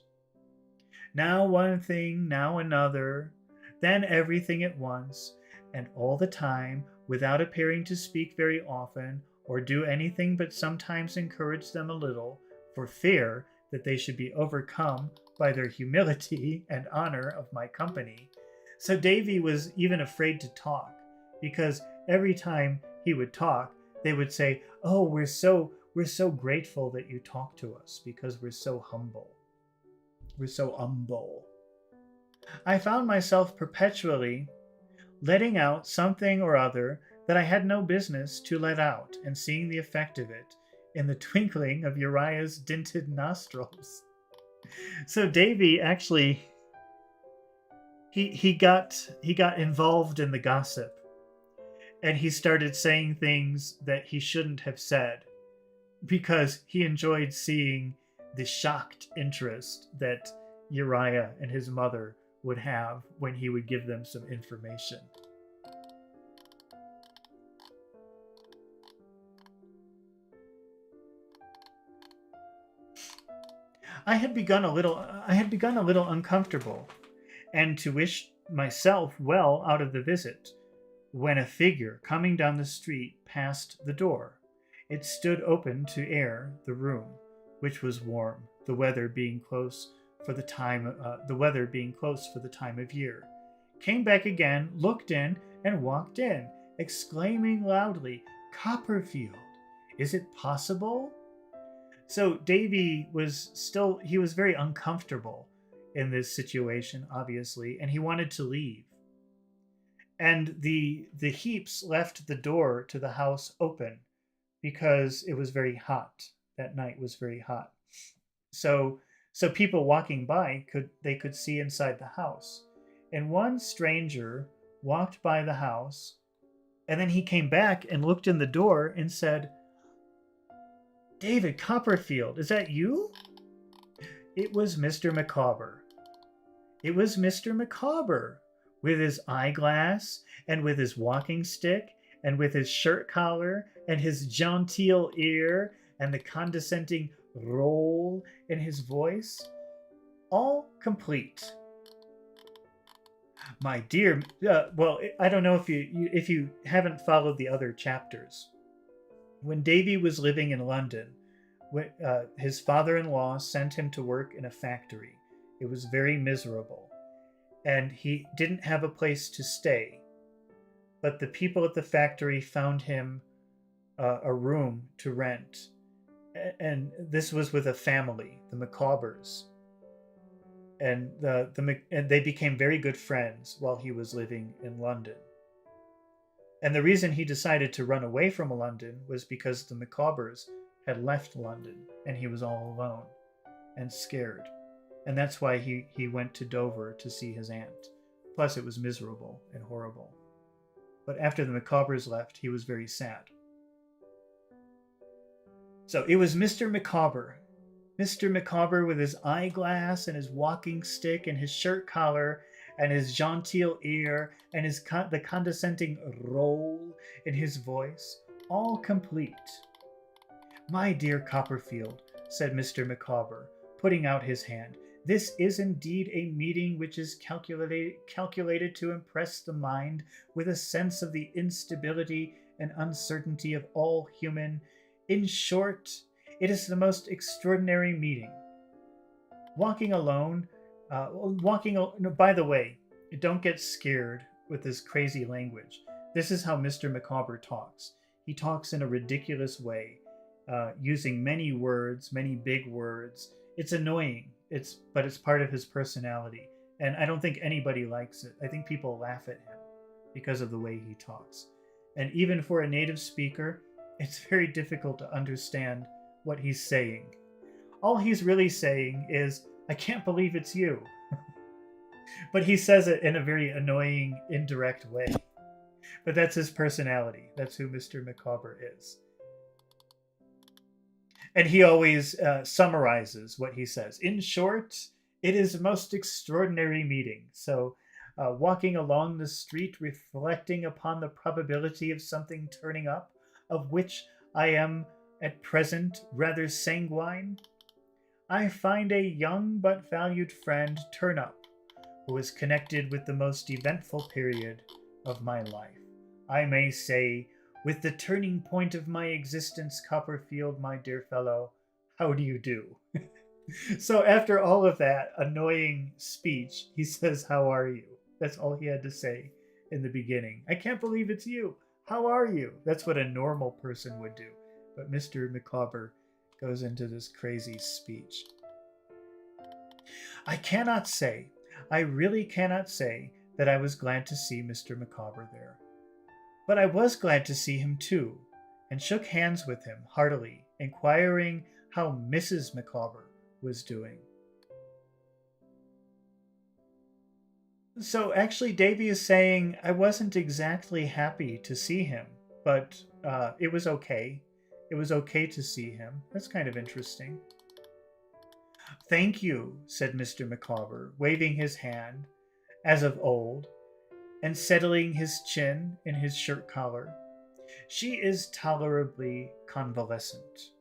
Now one thing, now another, then everything at once, and all the time, without appearing to speak very often, or do anything but sometimes encourage them a little, for fear that they should be overcome by their humility and honor of my company. So Davy was even afraid to talk, because every time he would talk, they would say, "Oh, we're so grateful that you talk to us, because we're so humble. We're so humble." I found myself perpetually letting out something or other that I had no business to let out, and seeing the effect of it in the twinkling of Uriah's dinted nostrils. So Davy actually, he got involved in the gossip, and he started saying things that he shouldn't have said, because he enjoyed seeing the shocked interest that Uriah and his mother would have when he would give them some information. I had begun a little uncomfortable, and to wish myself well out of the visit, when a figure coming down the street passed the door. It stood open to air the room, which was warm, the weather being close for the time of year. Came back again, looked in, and walked in, exclaiming loudly, "Copperfield! Is it possible?" So Davy was very uncomfortable in this situation, obviously, and he wanted to leave. And the Heaps left the door to the house open because it was very hot. That night was very hot. So people walking by could see inside the house. And one stranger walked by the house, and then he came back and looked in the door and said, "David Copperfield, is that you?" It was Mr. Micawber. It was Mr. Micawber, with his eyeglass, and with his walking stick, and with his shirt collar, and his genteel ear, and the condescending roll in his voice, all complete. My dear, well, I don't know if you haven't followed the other chapters. When Davy was living in London, his father-in-law sent him to work in a factory. It was very miserable, and he didn't have a place to stay. But the people at the factory found him a room to rent, And this was with a family, the Micawbers. And and they became very good friends while he was living in London. And the reason he decided to run away from London was because the Micawbers had left London and he was all alone and scared. And that's why he went to Dover to see his aunt. Plus, it was miserable and horrible. But after the Micawbers left, he was very sad. So it was Mr. Micawber. Mr. Micawber with his eyeglass and his walking stick and his shirt collar and his genteel air and the condescending roll in his voice, all complete. "My dear Copperfield," said Mr. Micawber, putting out his hand, "this is indeed a meeting which is calculated to impress the mind with a sense of the instability and uncertainty of all human. In short, it is the most extraordinary meeting. Walking alone, by the way, don't get scared with this crazy language. This is how Mr. Micawber talks. He talks in a ridiculous way, using many words, many big words. It's annoying, but it's part of his personality. And I don't think anybody likes it. I think people laugh at him because of the way he talks. And even for a native speaker, it's very difficult to understand what he's saying. All he's really saying is, "I can't believe it's you." But he says it in a very annoying, indirect way. But that's his personality. That's who Mr. Micawber is. And he always summarizes what he says. "In short, it is a most extraordinary meeting." So walking along the street, reflecting upon the probability of something turning up, of which I am at present rather sanguine, I find a young but valued friend turn up, who is connected with the most eventful period of my life. I may say, with the turning point of my existence, Copperfield, my dear fellow, how do you do? So after all of that annoying speech, he says, "How are you?" That's all he had to say in the beginning. "I can't believe it's you. How are you?" That's what a normal person would do. But Mr. Micawber goes into this crazy speech. I really cannot say that I was glad to see Mr. Micawber there. But I was glad to see him too, and shook hands with him heartily, inquiring how Mrs. Micawber was doing. So actually, Davy is saying, I wasn't exactly happy to see him, but it was okay. It was okay to see him. That's kind of interesting. "Thank you," said Mr. Micawber, waving his hand, as of old, and settling his chin in his shirt collar. "She is tolerably convalescent.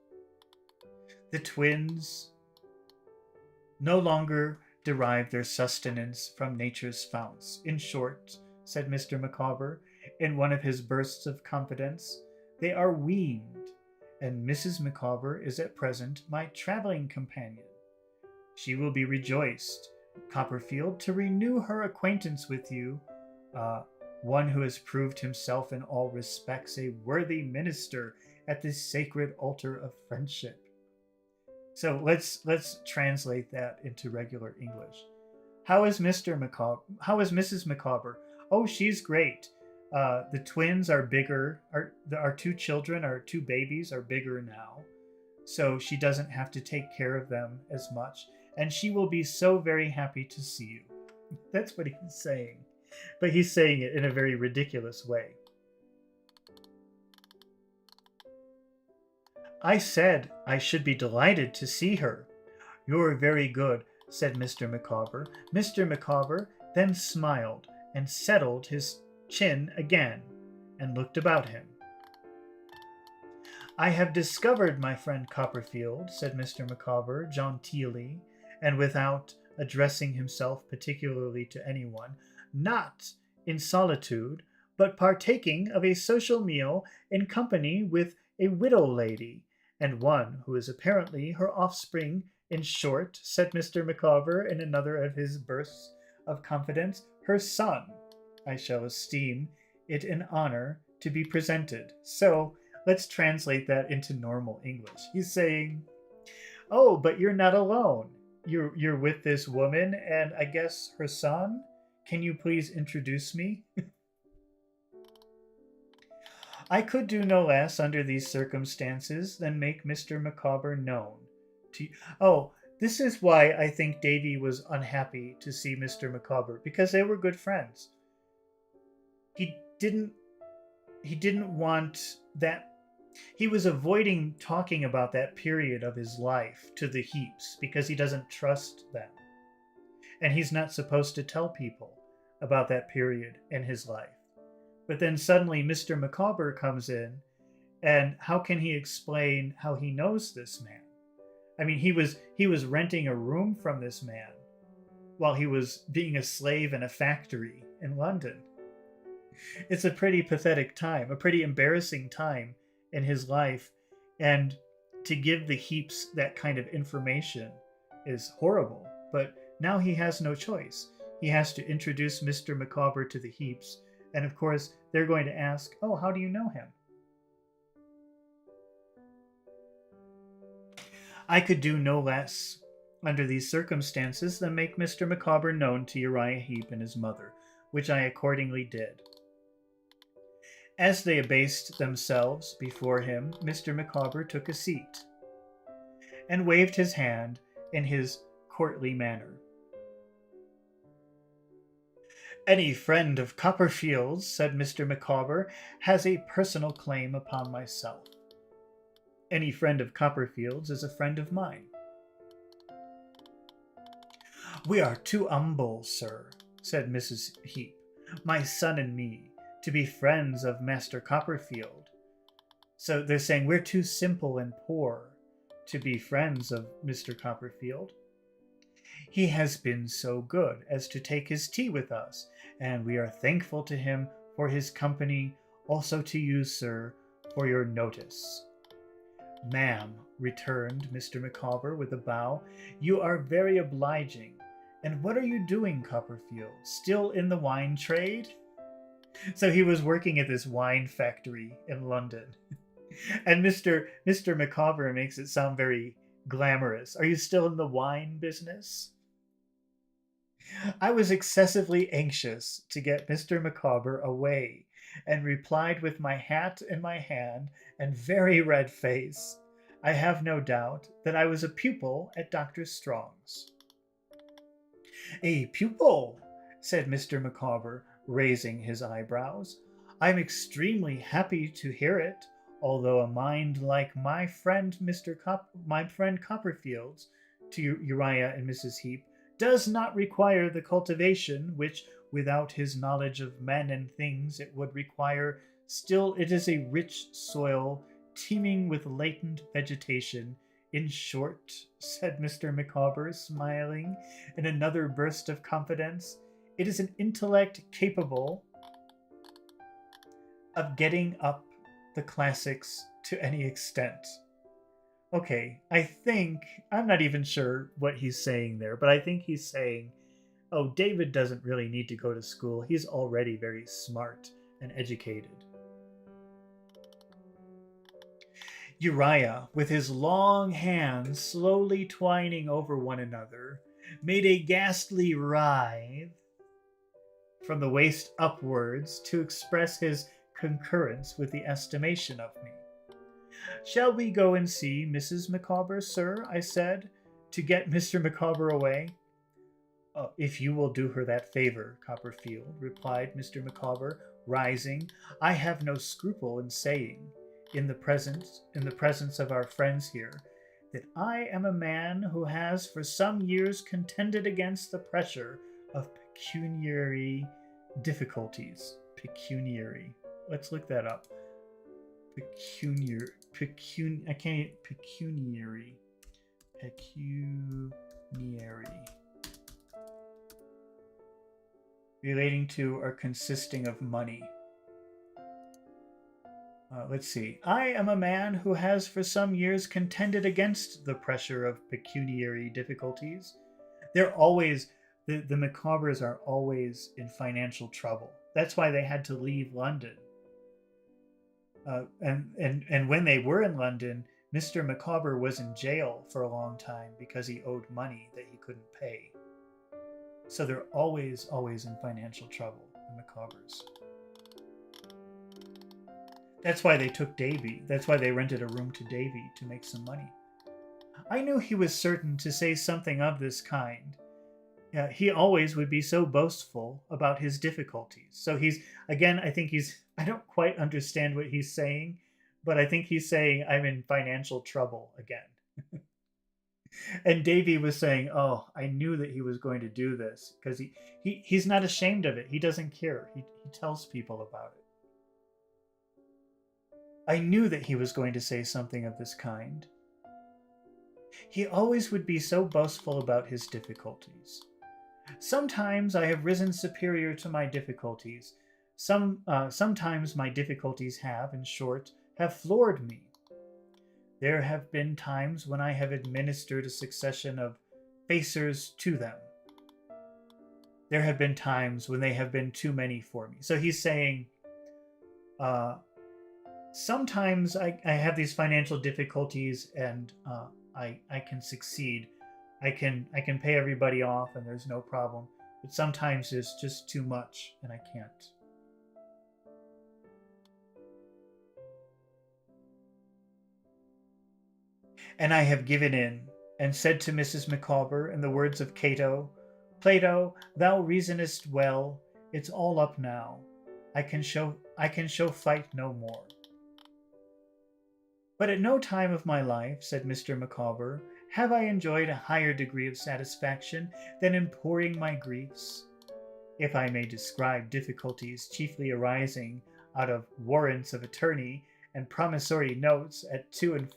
The twins no longer derive their sustenance from nature's founts. In short," said Mr. Micawber, in one of his bursts of confidence, "they are weaned, and Mrs. Micawber is at present my traveling companion. She will be rejoiced, Copperfield, to renew her acquaintance with you, one who has proved himself in all respects a worthy minister at this sacred altar of friendship." So let's translate that into regular English. How is Mr. Micawber? How is Mrs. Micawber? "Oh, she's great. The twins are bigger. Our two children, our two babies, are bigger now, so she doesn't have to take care of them as much, and she will be so very happy to see you." That's what he's saying, but he's saying it in a very ridiculous way. "I said I should be delighted to see her." "You're very good," said Mr. Micawber. Mr. Micawber then smiled and settled his chin again and looked about him. "I have discovered, my friend Copperfield," said Mr. Micawber genteelly, and without addressing himself particularly to anyone, "not in solitude, but partaking of a social meal in company with a widow lady, and one who is apparently her offspring. In short," said Mr. Micawber in another of his bursts of confidence, "her son. I shall esteem it an honor to be presented. So let's translate that into normal English. He's saying, "Oh, but you're not alone. You're with this woman and I guess her son. Can you please introduce me?" I could do no less under these circumstances than make Mr. Micawber known to. Oh, this is why I think Davy was unhappy to see Mr. Micawber, because they were good friends. He didn't want that. He was avoiding talking about that period of his life to the Heaps because he doesn't trust them. And he's not supposed to tell people about that period in his life. But then suddenly Mr. Micawber comes in, and how can he explain how he knows this man? I mean, he was renting a room from this man while he was being a slave in a factory in London. It's a pretty pathetic time, a pretty embarrassing time in his life, and to give the Heaps that kind of information is horrible. But now he has no choice. He has to introduce Mr. Micawber to the Heaps, and of course they're going to ask, "Oh, how do you know him?" I could do no less under these circumstances than make Mr. Micawber known to Uriah Heep and his mother, which I accordingly did. As they abased themselves before him, Mr. Micawber took a seat and waved his hand in his courtly manner. "Any friend of Copperfield's," said Mr. Micawber, "has a personal claim upon myself. Any friend of Copperfield's is a friend of mine." "We are too humble, sir," said Mrs. Heep, "my son and me, to be friends of Master Copperfield." So they're saying we're too simple and poor to be friends of Mr. Copperfield. "He has been so good as to take his tea with us, and we are thankful to him for his company, also to you, sir, for your notice." "Ma'am," returned Mr. Micawber with a bow, "you are very obliging. And what are you doing, Copperfield? Still in the wine trade?" So he was working at this wine factory in London. And Mr. Micawber makes it sound very glamorous. "Are you still in the wine business?" I was excessively anxious to get Mr. Micawber away, and replied with my hat in my hand and very red face, "I have no doubt that I was a pupil at Dr. Strong's." "A pupil?" said Mr. Micawber, raising his eyebrows. "I'm extremely happy to hear it, although a mind like my friend Copperfield's," to Uriah and Mrs. Heep, "does not require the cultivation which, without his knowledge of men and things, it would require. Still, it is a rich soil, teeming with latent vegetation. In short," said Mr. Micawber, smiling in another burst of confidence, "it is an intellect capable of getting up the classics to any extent." Okay, I'm not even sure what he's saying there, but I think he's saying, oh, David doesn't really need to go to school. He's already very smart and educated. Uriah, with his long hands slowly twining over one another, made a ghastly writhe from the waist upwards to express his concurrence with the estimation of me. "Shall we go and see Mrs. Micawber, sir?" I said, to get Mr. Micawber away. "If you will do her that favor, Copperfield," replied Mr. Micawber, rising. "I have no scruple in saying, in the presence of our friends here, that I am a man who has for some years contended against the pressure of pecuniary difficulties." Pecuniary. Let's look that up. Pecuniary. Relating to or consisting of money. Let's see. "I am a man who has for some years contended against the pressure of pecuniary difficulties." They're always, the Micawbers are always in financial trouble. That's why they had to leave London. And when they were in London, Mr. Micawber was in jail for a long time because he owed money that he couldn't pay. So they're always, always in financial trouble, the Micawbers. That's why they took Davy. That's why they rented a room to Davy to make some money. I knew he was certain to say something of this kind. He always would be so boastful about his difficulties. So I don't quite understand what he's saying, but I think he's saying, I'm in financial trouble again. And Davy was saying, oh, I knew that he was going to do this, because he's not ashamed of it. He doesn't care. He tells people about it. I knew that he was going to say something of this kind. He always would be so boastful about his difficulties. Sometimes I have risen superior to my difficulties. Sometimes my difficulties have, in short, have floored me. There have been times when I have administered a succession of facers to them. There have been times when they have been too many for me. So he's saying, sometimes I have these financial difficulties and I can succeed. I can pay everybody off and there's no problem. But sometimes it's just too much and I can't. And I have given in and said to Mrs. Micawber in the words of Cato, Plato, thou reasonest well, it's all up now. I can show fight no more. But at no time of my life, said Mr. Micawber, have I enjoyed a higher degree of satisfaction than in pouring my griefs. If I may describe difficulties chiefly arising out of warrants of attorney and promissory notes at 2 and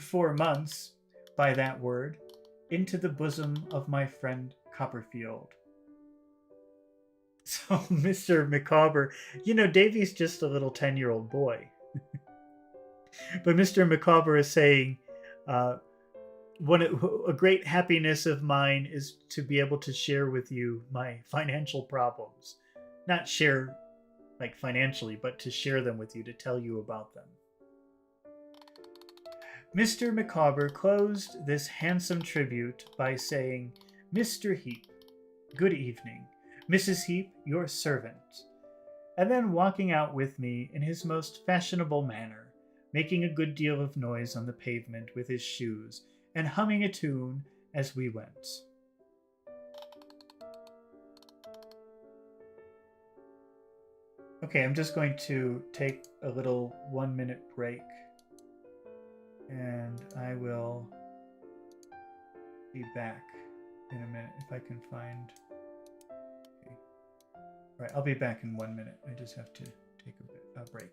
4 months, by that word, into the bosom of my friend Copperfield. So Mr. Micawber, Davy's just a little 10-year-old boy. But Mr. Micawber is saying, a great happiness of mine is to be able to share with you my financial problems. Not share like financially, but to share them with you, to tell you about them. Mr. Micawber closed this handsome tribute by saying, Mr. Heep, good evening. Mrs. Heep, your servant. And then walking out with me in his most fashionable manner, making a good deal of noise on the pavement with his shoes, and humming a tune as we went. Okay, I'm just going to take a little 1-minute break, and I will be back in a minute if I can find... Okay. All right, I'll be back in 1 minute. I just have to take a break.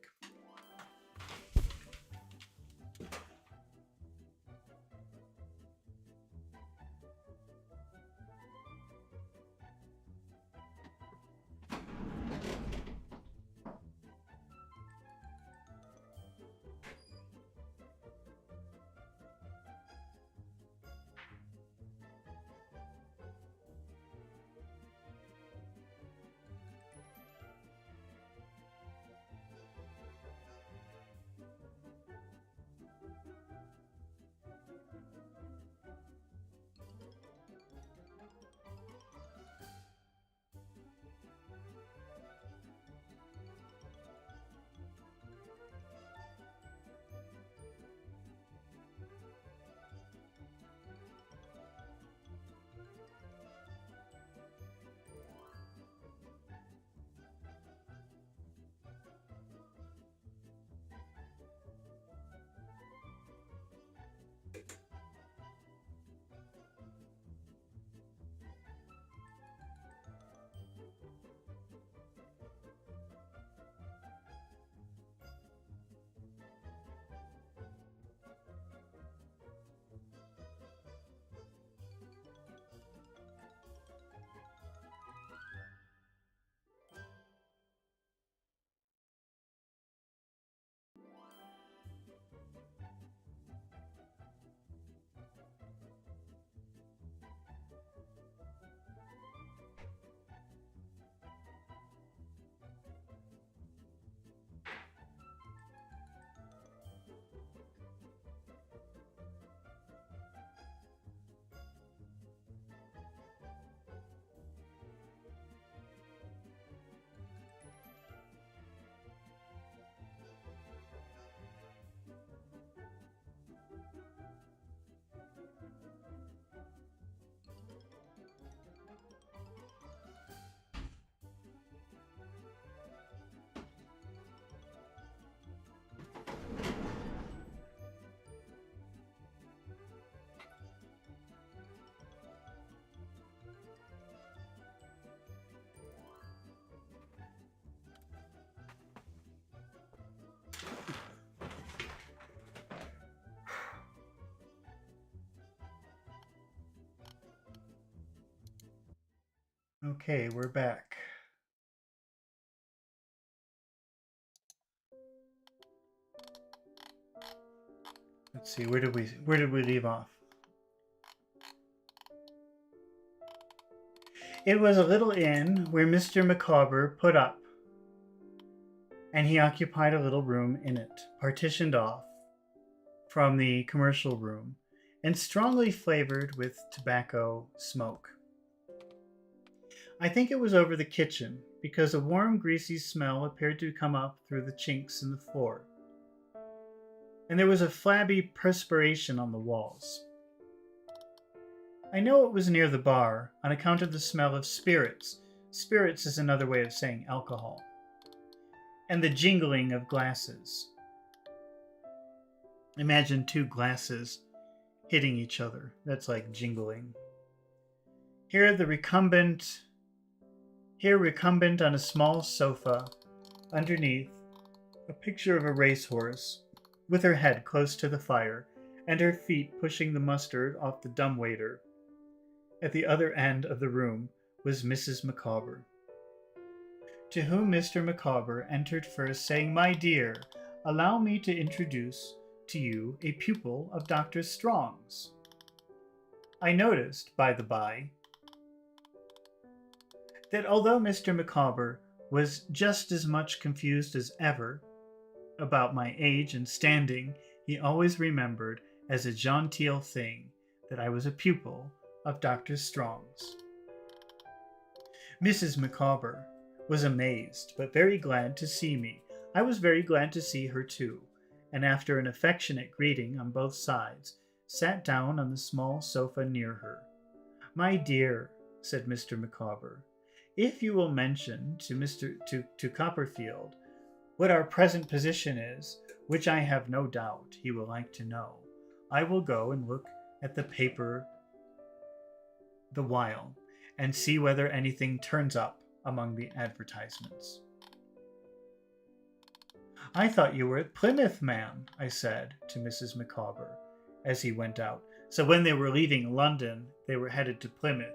Okay, we're back. Let's see, where did we leave off? It was a little inn where Mr. Micawber put up, and he occupied a little room in it, partitioned off from the commercial room, and strongly flavored with tobacco smoke. I think it was over the kitchen, because a warm, greasy smell appeared to come up through the chinks in the floor, and there was a flabby perspiration on the walls. I know it was near the bar on account of the smell of spirits. Spirits is another way of saying alcohol. And the jingling of glasses. Imagine two glasses hitting each other. That's like jingling. Here recumbent on a small sofa, underneath, a picture of a racehorse, with her head close to the fire, and her feet pushing the mustard off the dumbwaiter. At the other end of the room was Mrs. Micawber, to whom Mr. Micawber entered first, saying, "My dear, allow me to introduce to you a pupil of Dr. Strong's." I noticed, by the by, that although Mr. Micawber was just as much confused as ever about my age and standing, he always remembered as a genteel thing that I was a pupil of Dr. Strong's. Mrs. Micawber was amazed, but very glad to see me. I was very glad to see her too, and after an affectionate greeting on both sides, sat down on the small sofa near her. "My dear," said Mr. Micawber, "if you will mention to Copperfield what our present position is, which I have no doubt he will like to know, I will go and look at the paper the while, and see whether anything turns up among the advertisements." "I thought you were at Plymouth, ma'am," I said to Mrs. Micawber as he went out. So when they were leaving London, they were headed to Plymouth.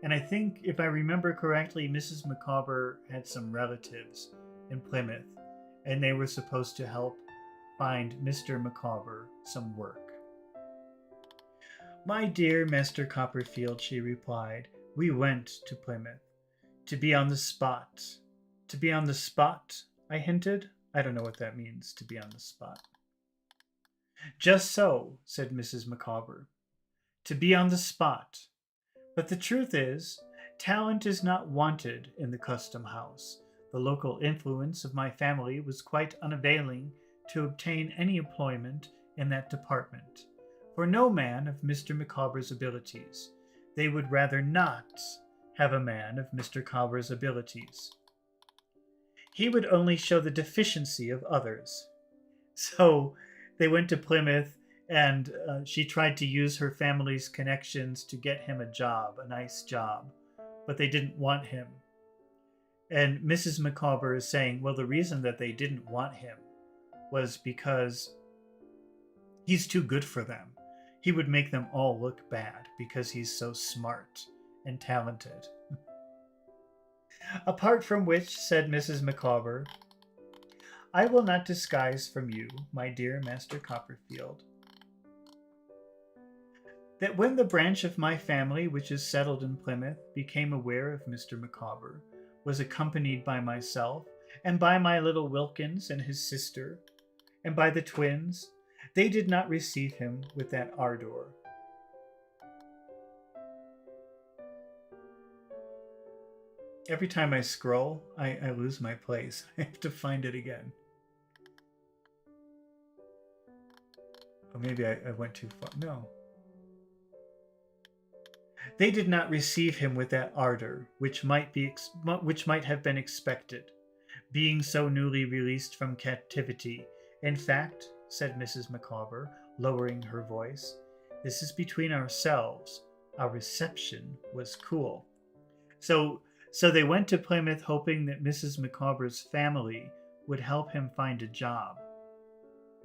And I think, if I remember correctly, Mrs. Micawber had some relatives in Plymouth, and they were supposed to help find Mr. Micawber some work. "My dear Mr. Copperfield," she replied, "we went to Plymouth. To be on the spot." "To be on the spot?" I hinted. I don't know what that means, to be on the spot. "Just so," said Mrs. Micawber. "To be on the spot. But the truth is, talent is not wanted in the custom house. The local influence of my family was quite unavailing to obtain any employment in that department. For no man of Mr. Micawber's abilities. They would rather not have a man of Mr. Micawber's abilities. He would only show the deficiency of others." So they went to Plymouth, and she tried to use her family's connections to get him a job, a nice job, but they didn't want him. And Mrs. Micawber is saying, well, the reason that they didn't want him was because he's too good for them. He would make them all look bad because he's so smart and talented. "Apart from which," said Mrs. Micawber, "I will not disguise from you, my dear Master Copperfield, that when the branch of my family which is settled in Plymouth became aware of Mr. Micawber, was accompanied by myself, and by my little Wilkins and his sister, and by the twins, they did not receive him with that ardor." Every time I scroll, I lose my place. I have to find it again. Or maybe I went too far. No. "They did not receive him with that ardor which might have been expected, being so newly released from captivity. In fact," said Mrs. Micawber, lowering her voice, "this is between ourselves. Our reception was cool." So they went to Plymouth hoping that Mrs. Micawber's family would help him find a job.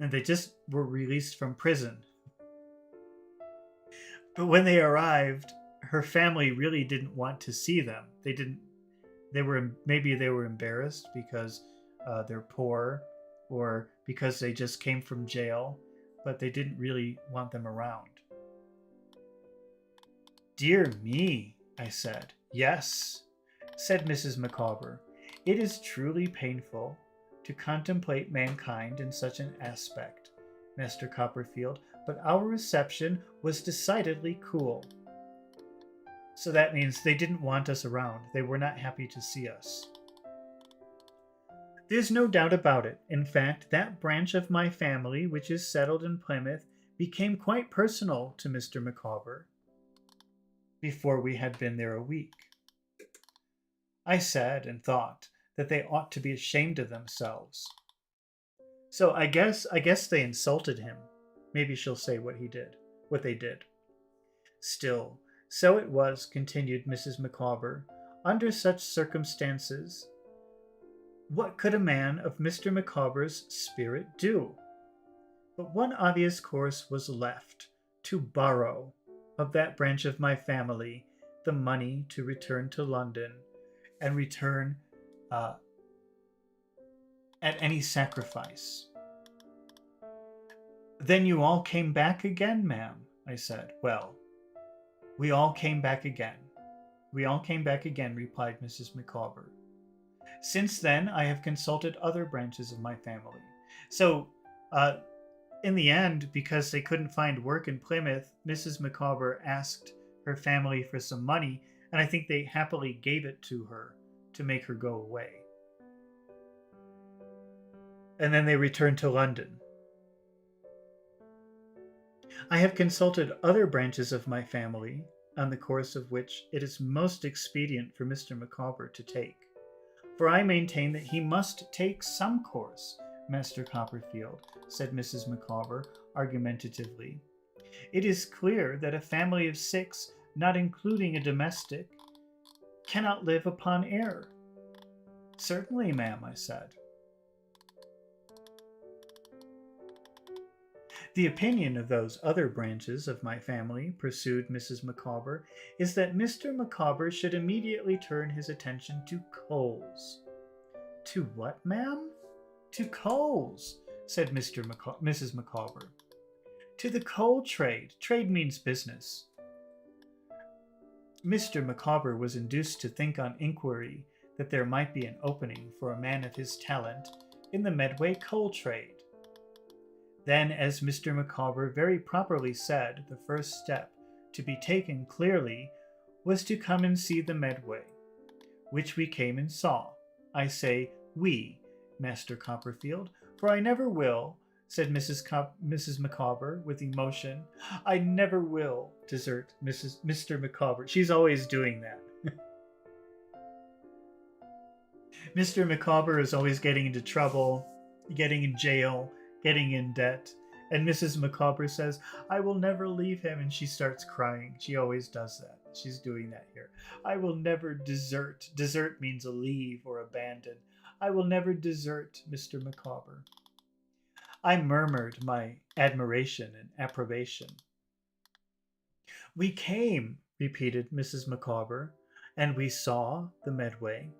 And they just were released from prison. But when they arrived, her family really didn't want to see them. they didn't. Maybe they were embarrassed because they're poor, or because they just came from jail, but they didn't really want them around. Dear me, I said. Yes, said Mrs. Micawber. It is truly painful to contemplate mankind in such an aspect, Master Copperfield, but our reception was decidedly cool. So that means they didn't want us around. They were not happy to see us. There's no doubt about it. In fact, that branch of my family which is settled in Plymouth became quite personal to Mr. Micawber before we had been there a week. I said and thought that they ought to be ashamed of themselves. So I guess they insulted him. Maybe she'll say what they did. Still, so it was, continued Mrs. Micawber. Under such circumstances, what could a man of Mr. Micawber's spirit do? But one obvious course was left: to borrow of that branch of my family the money to return to London, and return at any sacrifice. Then you all came back again, ma'am, I said. Well, we all came back again. We all came back again, replied Mrs. Micawber. Since then, I have consulted other branches of my family. So, in the end, because they couldn't find work in Plymouth, Mrs. Micawber asked her family for some money, and I think they happily gave it to her to make her go away. And then they returned to London. I have consulted other branches of my family, on the course of which it is most expedient for Mr. Micawber to take. For I maintain that he must take some course, Master Copperfield, said Mrs. Micawber argumentatively. It is clear that a family of 6, not including a domestic, cannot live upon air. Certainly, ma'am, I said. The opinion of those other branches of my family, pursued Mrs. Micawber, is that Mr. Micawber should immediately turn his attention to coals. To what, ma'am? To coals, said Mrs. Micawber. To the coal trade. Trade means business. Mr. Micawber was induced to think on inquiry that there might be an opening for a man of his talent in the Medway coal trade. Then, as Mr. Micawber very properly said, the first step to be taken clearly was to come and see the Medway, which we came and saw. I say we, Master Copperfield, for I never will, said Mrs. Micawber with emotion. I never will desert Mr. Micawber. She's always doing that. Mr. Micawber is always getting into trouble, getting in jail, getting in debt, and Mrs. Micawber says, I will never leave him, and she starts crying. She always does that. She's doing that here. I will never desert. Desert means leave or abandon. I will never desert Mr. Micawber. I murmured my admiration and approbation. We came, repeated Mrs. Micawber, and we saw the Medway.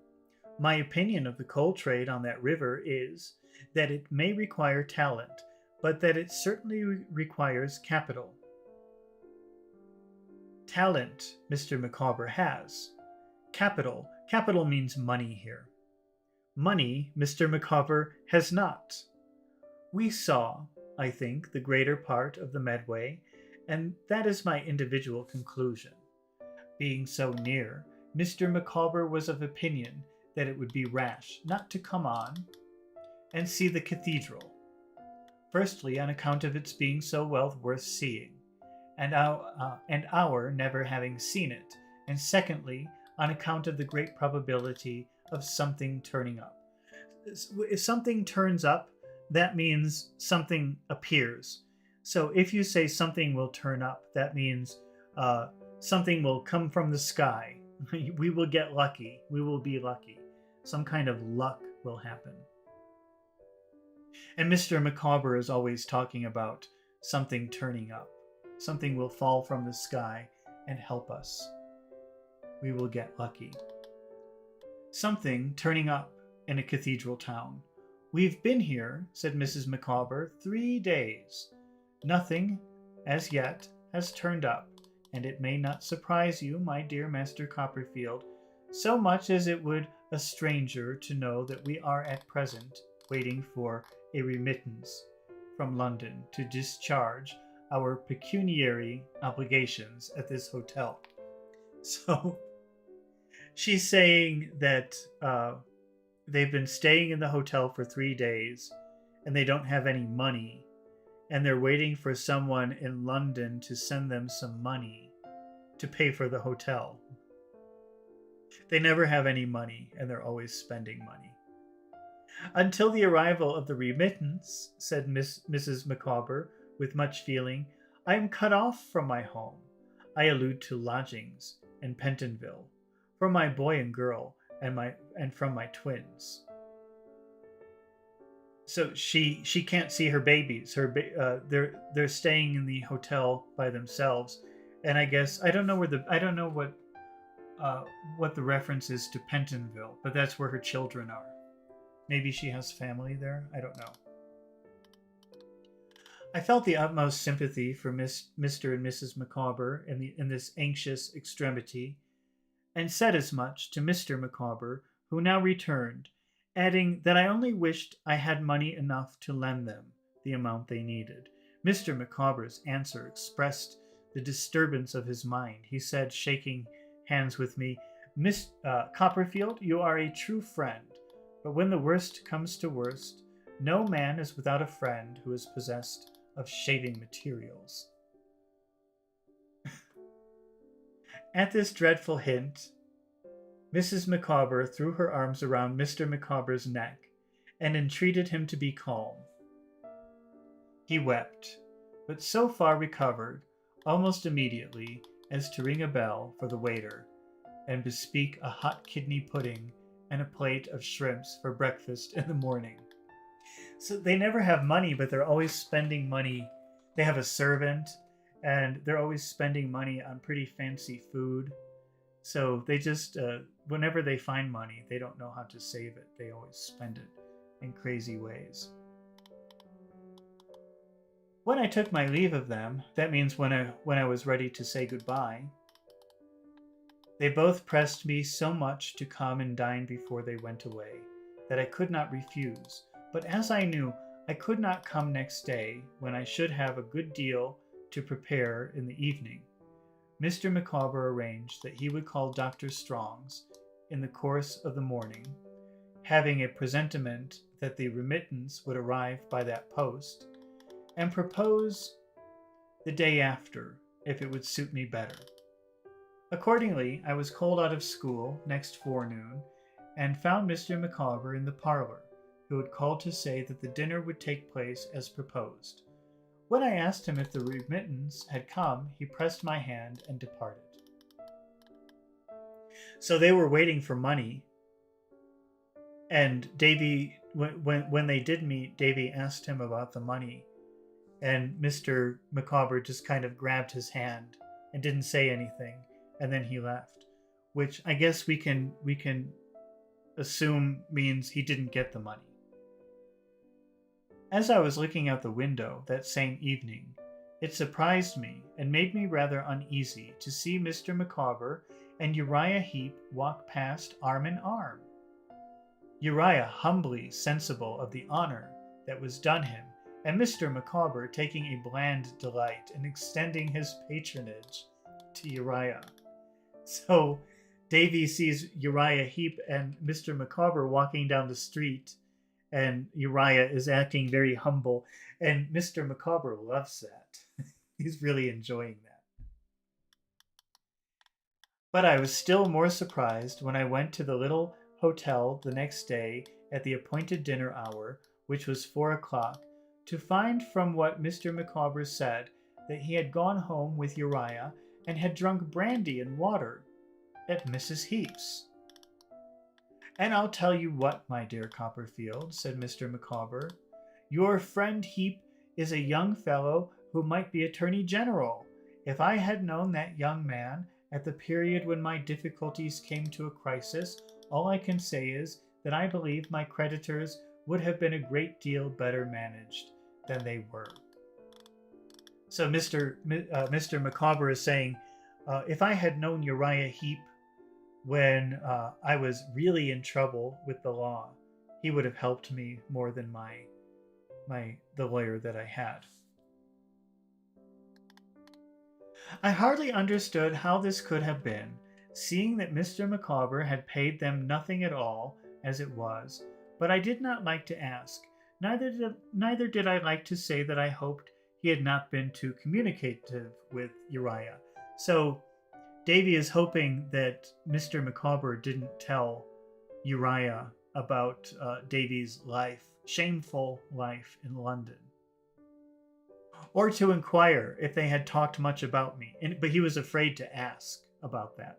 My opinion of the coal trade on that river is that it may require talent, but that it certainly requires capital. Talent Mr. Micawber has. Capital means money here. Money Mr. Micawber has not. We saw, I think, the greater part of the Medway, and that is my individual conclusion. Being so near, Mr. Micawber was of opinion that it would be rash not to come on and see the cathedral. Firstly, on account of its being so well worth seeing, and our never having seen it, and secondly, on account of the great probability of something turning up. If something turns up, that means something appears. So if you say something will turn up, that means something will come from the sky. We will get lucky. We will be lucky. Some kind of luck will happen. And Mr. Micawber is always talking about something turning up. Something will fall from the sky and help us. We will get lucky. Something turning up in a cathedral town. We've been here, said Mrs. Micawber, 3 days. Nothing, as yet, has turned up, and it may not surprise you, my dear Master Copperfield, so much as it would a stranger to know that we are at present waiting for a remittance from London to discharge our pecuniary obligations at this hotel. So she's saying that they've been staying in the hotel for 3 days and they don't have any money, and they're waiting for someone in London to send them some money to pay for the hotel. They never have any money, and they're always spending money. Until the arrival of the remittance, said Mrs. Micawber, with much feeling, I am cut off from my home. I allude to lodgings in Pentonville, from my boy and girl, and from my twins. So she can't see her babies. They're staying in the hotel by themselves, and I guess I don't know what the reference is to Pentonville, but that's where her children are. Maybe she has family there. I don't know. I felt the utmost sympathy for Mr. and Mrs. Micawber in this anxious extremity, and said as much to Mr. Micawber, who now returned, adding that I only wished I had money enough to lend them the amount they needed. Mr. Micawber's answer expressed the disturbance of his mind. He said, shaking hands with me, Miss Copperfield, you are a true friend, but when the worst comes to worst, no man is without a friend who is possessed of shaving materials. At this dreadful hint, Mrs. Micawber threw her arms around Mr. Micawber's neck and entreated him to be calm. He wept, but so far recovered almost immediately as to ring a bell for the waiter and bespeak a hot kidney pudding and a plate of shrimps for breakfast in the morning. So they never have money, but they're always spending money. They have a servant, and they're always spending money on pretty fancy food. So they just, whenever they find money, they don't know how to save it. They always spend it in crazy ways. When I took my leave of them, that means when I was ready to say goodbye, they both pressed me so much to come and dine before they went away that I could not refuse. But as I knew I could not come next day, when I should have a good deal to prepare in the evening, Mr. Micawber arranged that he would call Dr. Strong's in the course of the morning, having a presentiment that the remittance would arrive by that post, and propose the day after, if it would suit me better. Accordingly, I was called out of school next forenoon, and found Mr. Micawber in the parlor, who had called to say that the dinner would take place as proposed. When I asked him if the remittance had come, he pressed my hand and departed. So they were waiting for money, and Davy, when they did meet, Davy asked him about the money, and Mr. Micawber just kind of grabbed his hand and didn't say anything, and then he left, which I guess we can assume means he didn't get the money. As I was looking out the window that same evening, it surprised me and made me rather uneasy to see Mr. Micawber and Uriah Heep walk past arm in arm. Uriah humbly sensible of the honor that was done him, and Mr. Micawber taking a bland delight in extending his patronage to Uriah. So Davy sees Uriah Heep and Mr. Micawber walking down the street, and Uriah is acting very humble, and Mr. Micawber loves that. He's really enjoying that. But I was still more surprised when I went to the little hotel the next day at the appointed dinner hour, which was 4 o'clock, to find from what Mr. Micawber said that he had gone home with Uriah and had drunk brandy and water at Mrs. Heep's. And I'll tell you what, my dear Copperfield, said Mr. Micawber, your friend Heep is a young fellow who might be Attorney General. If I had known that young man at the period when my difficulties came to a crisis, All I can say is that I believe my creditors would have been a great deal better managed than they were. So Mr. Micawber is saying, if I had known Uriah Heep when I was really in trouble with the law, he would have helped me more than the lawyer that I had. I hardly understood how this could have been, seeing that Mr. Micawber had paid them nothing at all as it was, but I did not like to ask. Neither did I like to say that I hoped he had not been too communicative with Uriah. So Davy is hoping that Mr. Micawber didn't tell Uriah about Davy's shameful life in London, or to inquire if they had talked much about me, but he was afraid to ask about that.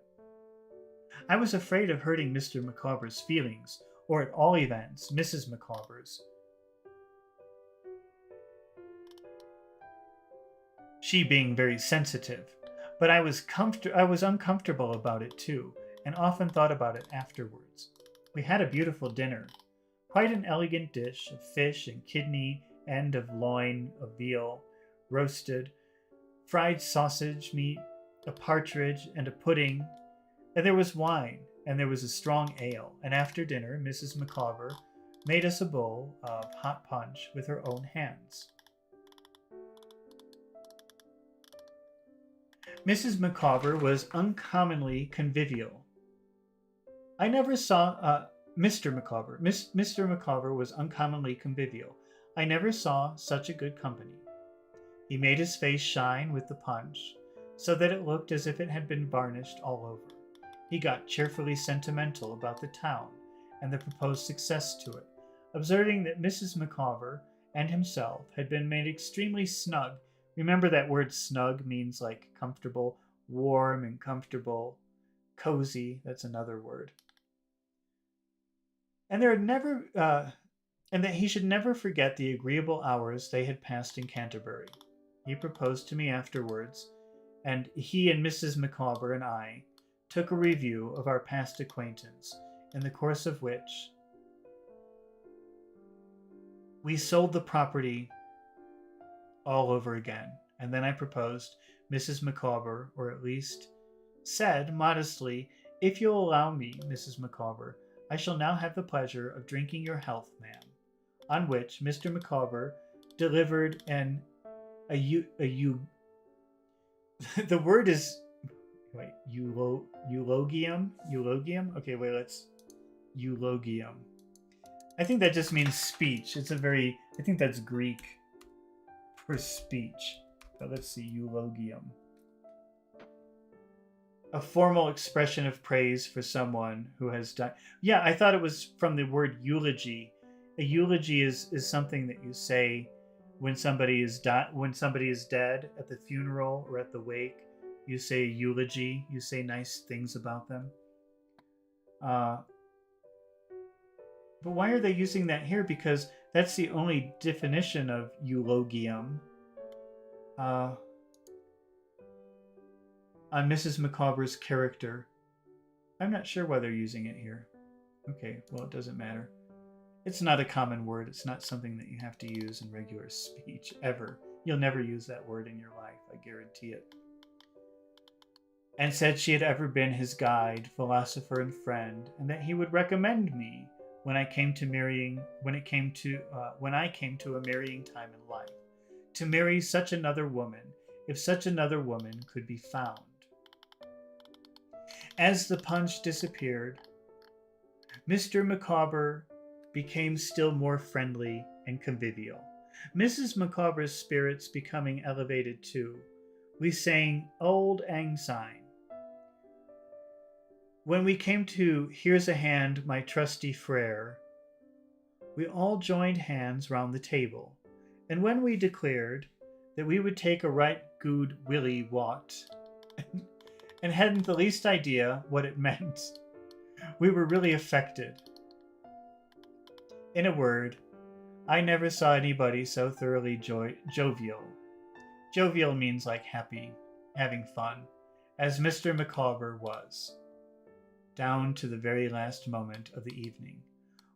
I was afraid of hurting Mr. Micawber's feelings, or at all events, Mrs. Micawber's. She being very sensitive, but I was uncomfortable about it too, and often thought about it afterwards. We had a beautiful dinner, quite an elegant dish of fish and kidney and of loin of veal, roasted, fried sausage meat, a partridge, and a pudding, and there was wine, and there was a strong ale, and after dinner Mrs. Micawber made us a bowl of hot punch with her own hands. Mrs. Micawber was uncommonly convivial. I never saw Mr. Micawber. Mr. Micawber was uncommonly convivial. I never saw such a good company. He made his face shine with the punch, so that it looked as if it had been varnished all over. He got cheerfully sentimental about the town and the proposed success to it, observing that Mrs. Micawber and himself had been made extremely snug. Remember that word snug means like comfortable, warm and comfortable, cozy, that's another word. And that he should never forget the agreeable hours they had passed in Canterbury. He proposed to me afterwards, and he and Mrs. Micawber and I took a review of our past acquaintance, in the course of which we sold the property all over again. And then I proposed Mrs. Micawber, or at least said modestly, "If you'll allow me, Mrs. Micawber, I shall now have the pleasure of drinking your health, ma'am." On which Mr. Micawber delivered the word is eulogium. Okay, wait, let's eulogium. I think that just means speech. I think that's Greek for speech. But let's see, eulogium. A formal expression of praise for someone who has died. Yeah, I thought it was from the word eulogy. A eulogy is something that you say when somebody is dead at the funeral or at the wake. You say eulogy. You say nice things about them. But why are they using that here? Because that's the only definition of eulogium. On Mrs. Micawber's character. I'm not sure why they're using it here. Okay, well, it doesn't matter. It's not a common word. It's not something that you have to use in regular speech, ever. You'll never use that word in your life, I guarantee it. And said she had ever been his guide, philosopher, and friend, and that he would recommend me when I came to a marrying time in life, to marry such another woman, if such another woman could be found. As the punch disappeared, Mr. Micawber became still more friendly and convivial. Mrs. Micawber's spirits becoming elevated too, we sang Old Lang Syne. When we came to Here's a Hand, My Trusty Frere, we all joined hands round the table, and when we declared that we would take a right good willy wot, and hadn't the least idea what it meant, we were really affected. In a word, I never saw anybody so thoroughly jovial. Jovial means like happy, having fun, as Mr. Micawber was. down to the very last moment of the evening,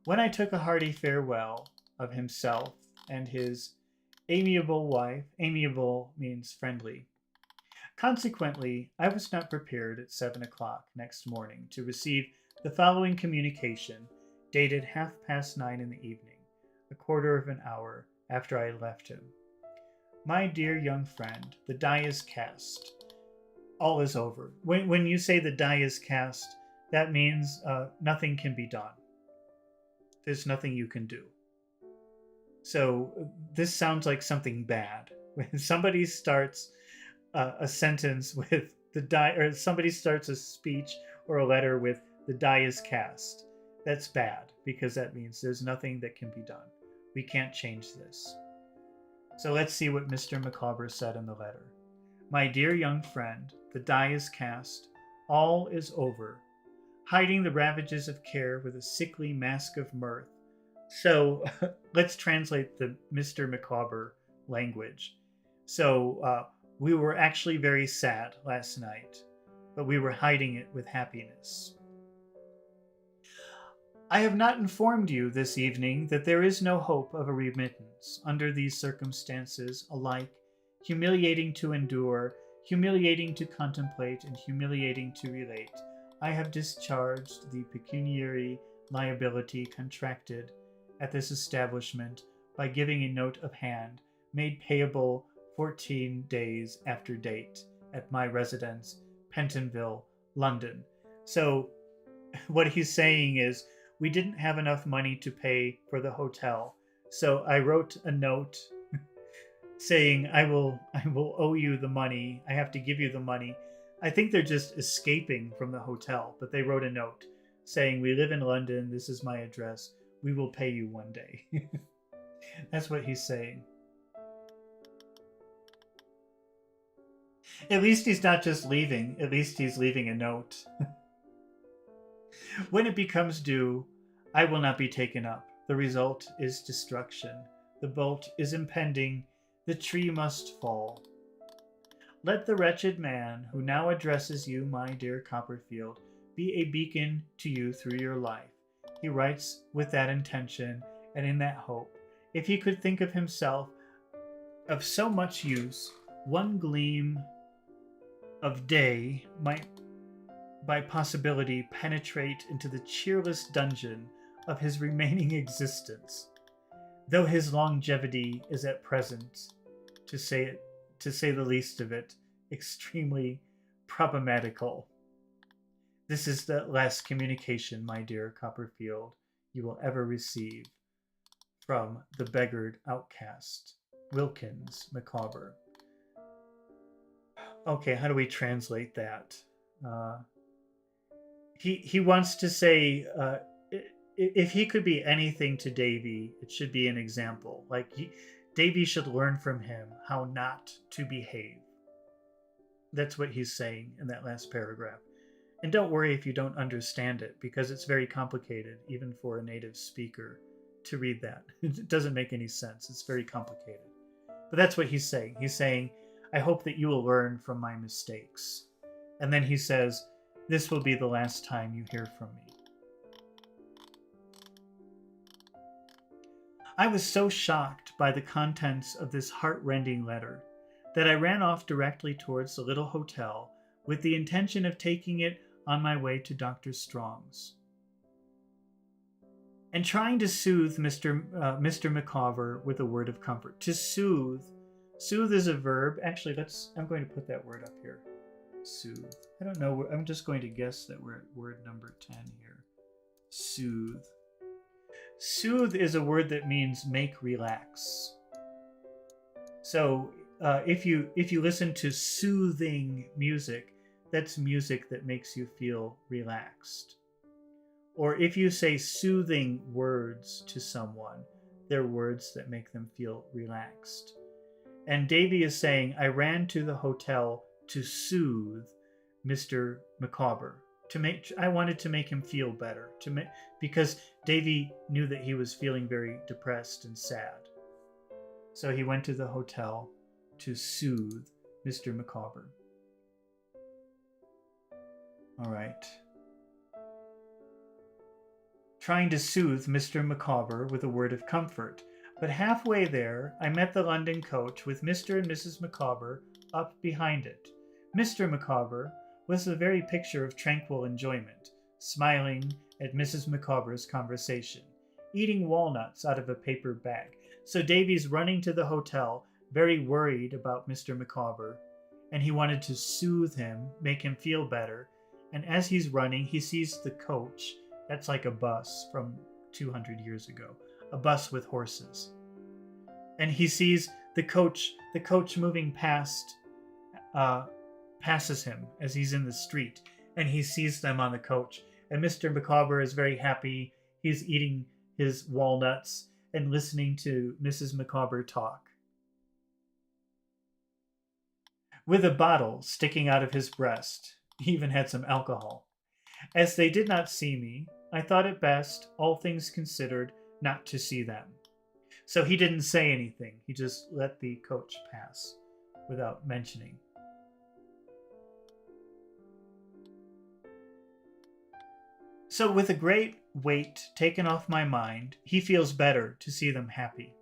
when I took a hearty farewell of himself and his amiable wife. Amiable means friendly. Consequently, I was not prepared at 7 o'clock next morning to receive the following communication, dated 9:30 in the evening, a quarter of an hour after I left him. My dear young friend, the die is cast. All is over. When you say the die is cast, that means nothing can be done. There's nothing you can do. So this sounds like something bad. When somebody starts a sentence with the die, or somebody starts a speech or a letter with the die is cast, that's bad, because that means there's nothing that can be done. We can't change this. So let's see what Mr. Micawber said in the letter. My dear young friend, the die is cast. All is over. Hiding the ravages of care with a sickly mask of mirth. So let's translate the Mr. Micawber language. So we were actually very sad last night, but we were hiding it with happiness. I have not informed you this evening that there is no hope of a remittance under these circumstances, alike humiliating to endure, humiliating to contemplate, and humiliating to relate. I have discharged the pecuniary liability contracted at this establishment by giving a note of hand, made payable 14 days after date, at my residence, Pentonville, London. So what he's saying is, we didn't have enough money to pay for the hotel, so I wrote a note saying, I will owe you the money. I have to give you the money. I think they're just escaping from the hotel, but they wrote a note saying, we live in London. This is my address. We will pay you one day. That's what he's saying. At least he's not just leaving. At least he's leaving a note. When it becomes due, I will not be taken up. The result is destruction. The bolt is impending. The tree must fall. Let the wretched man who now addresses you, my dear Copperfield, be a beacon to you through your life. He writes with that intention and in that hope. If he could think of himself of so much use, one gleam of day might by possibility penetrate into the cheerless dungeon of his remaining existence, though his longevity is at present, to say the least of it, extremely problematical. This is the last communication, my dear Copperfield, you will ever receive from the beggared outcast, Wilkins Micawber. Okay, how do we translate that? He wants to say, if he could be anything to Davy, it should be an example. Like, Davy should learn from him how not to behave. That's what he's saying in that last paragraph. And don't worry if you don't understand it, because it's very complicated, even for a native speaker, to read that. It doesn't make any sense. It's very complicated. But that's what he's saying. He's saying, I hope that you will learn from my mistakes. And then he says, this will be the last time you hear from me. I was so shocked by the contents of this heart-rending letter that I ran off directly towards the little hotel with the intention of taking it on my way to Dr. Strong's and trying to soothe Mr. Micawber with a word of comfort. To soothe. Soothe is a verb. Actually, I'm going to put that word up here. Soothe. I don't know. I'm just going to guess that we're at word number 10 here. Soothe. Soothe is a word that means make relax. So if you listen to soothing music, that's music that makes you feel relaxed. Or if you say soothing words to someone, they're words that make them feel relaxed. And Davy is saying, I ran to the hotel to soothe Mr. Micawber. I wanted to make him feel better, because Davy knew that he was feeling very depressed and sad. So he went to the hotel to soothe Mr. Micawber. All right. trying to soothe Mr. Micawber with a word of comfort, but halfway there I met the London coach with Mr. and Mrs. Micawber up behind it. Mr. Micawber was the very picture of tranquil enjoyment, smiling at Mrs. Micawber's conversation, eating walnuts out of a paper bag. So Davy's running to the hotel, very worried about Mr. Micawber, and he wanted to soothe him, make him feel better. And as he's running, he sees the coach. That's like a bus from 200 years ago, a bus with horses. And he sees the coach moving past, passes him as he's in the street, and he sees them on the coach. And Mr. Micawber is very happy. He's eating his walnuts and listening to Mrs. Micawber talk, with a bottle sticking out of his breast. He even had some alcohol. As they did not see me, I thought it best, all things considered, not to see them. So he didn't say anything. He just let the coach pass without mentioning. So with a great weight taken off my mind, he feels better to see them happy.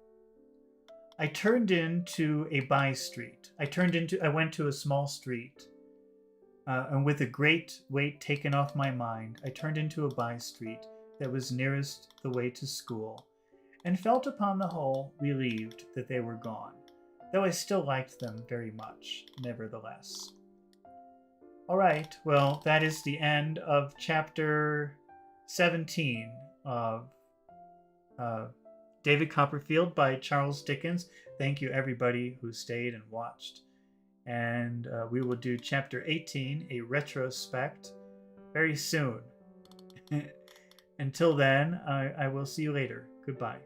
I turned into a by street. I went to a small street, and with a great weight taken off my mind, I turned into a by street that was nearest the way to school, and felt upon the whole relieved that they were gone, though I still liked them very much, nevertheless. All right, well, that is the end of chapter 17 of David Copperfield by Charles Dickens. Thank you, everybody who stayed and watched. And we will do chapter 18, a retrospect, very soon. Until then, I will see you later. Goodbye.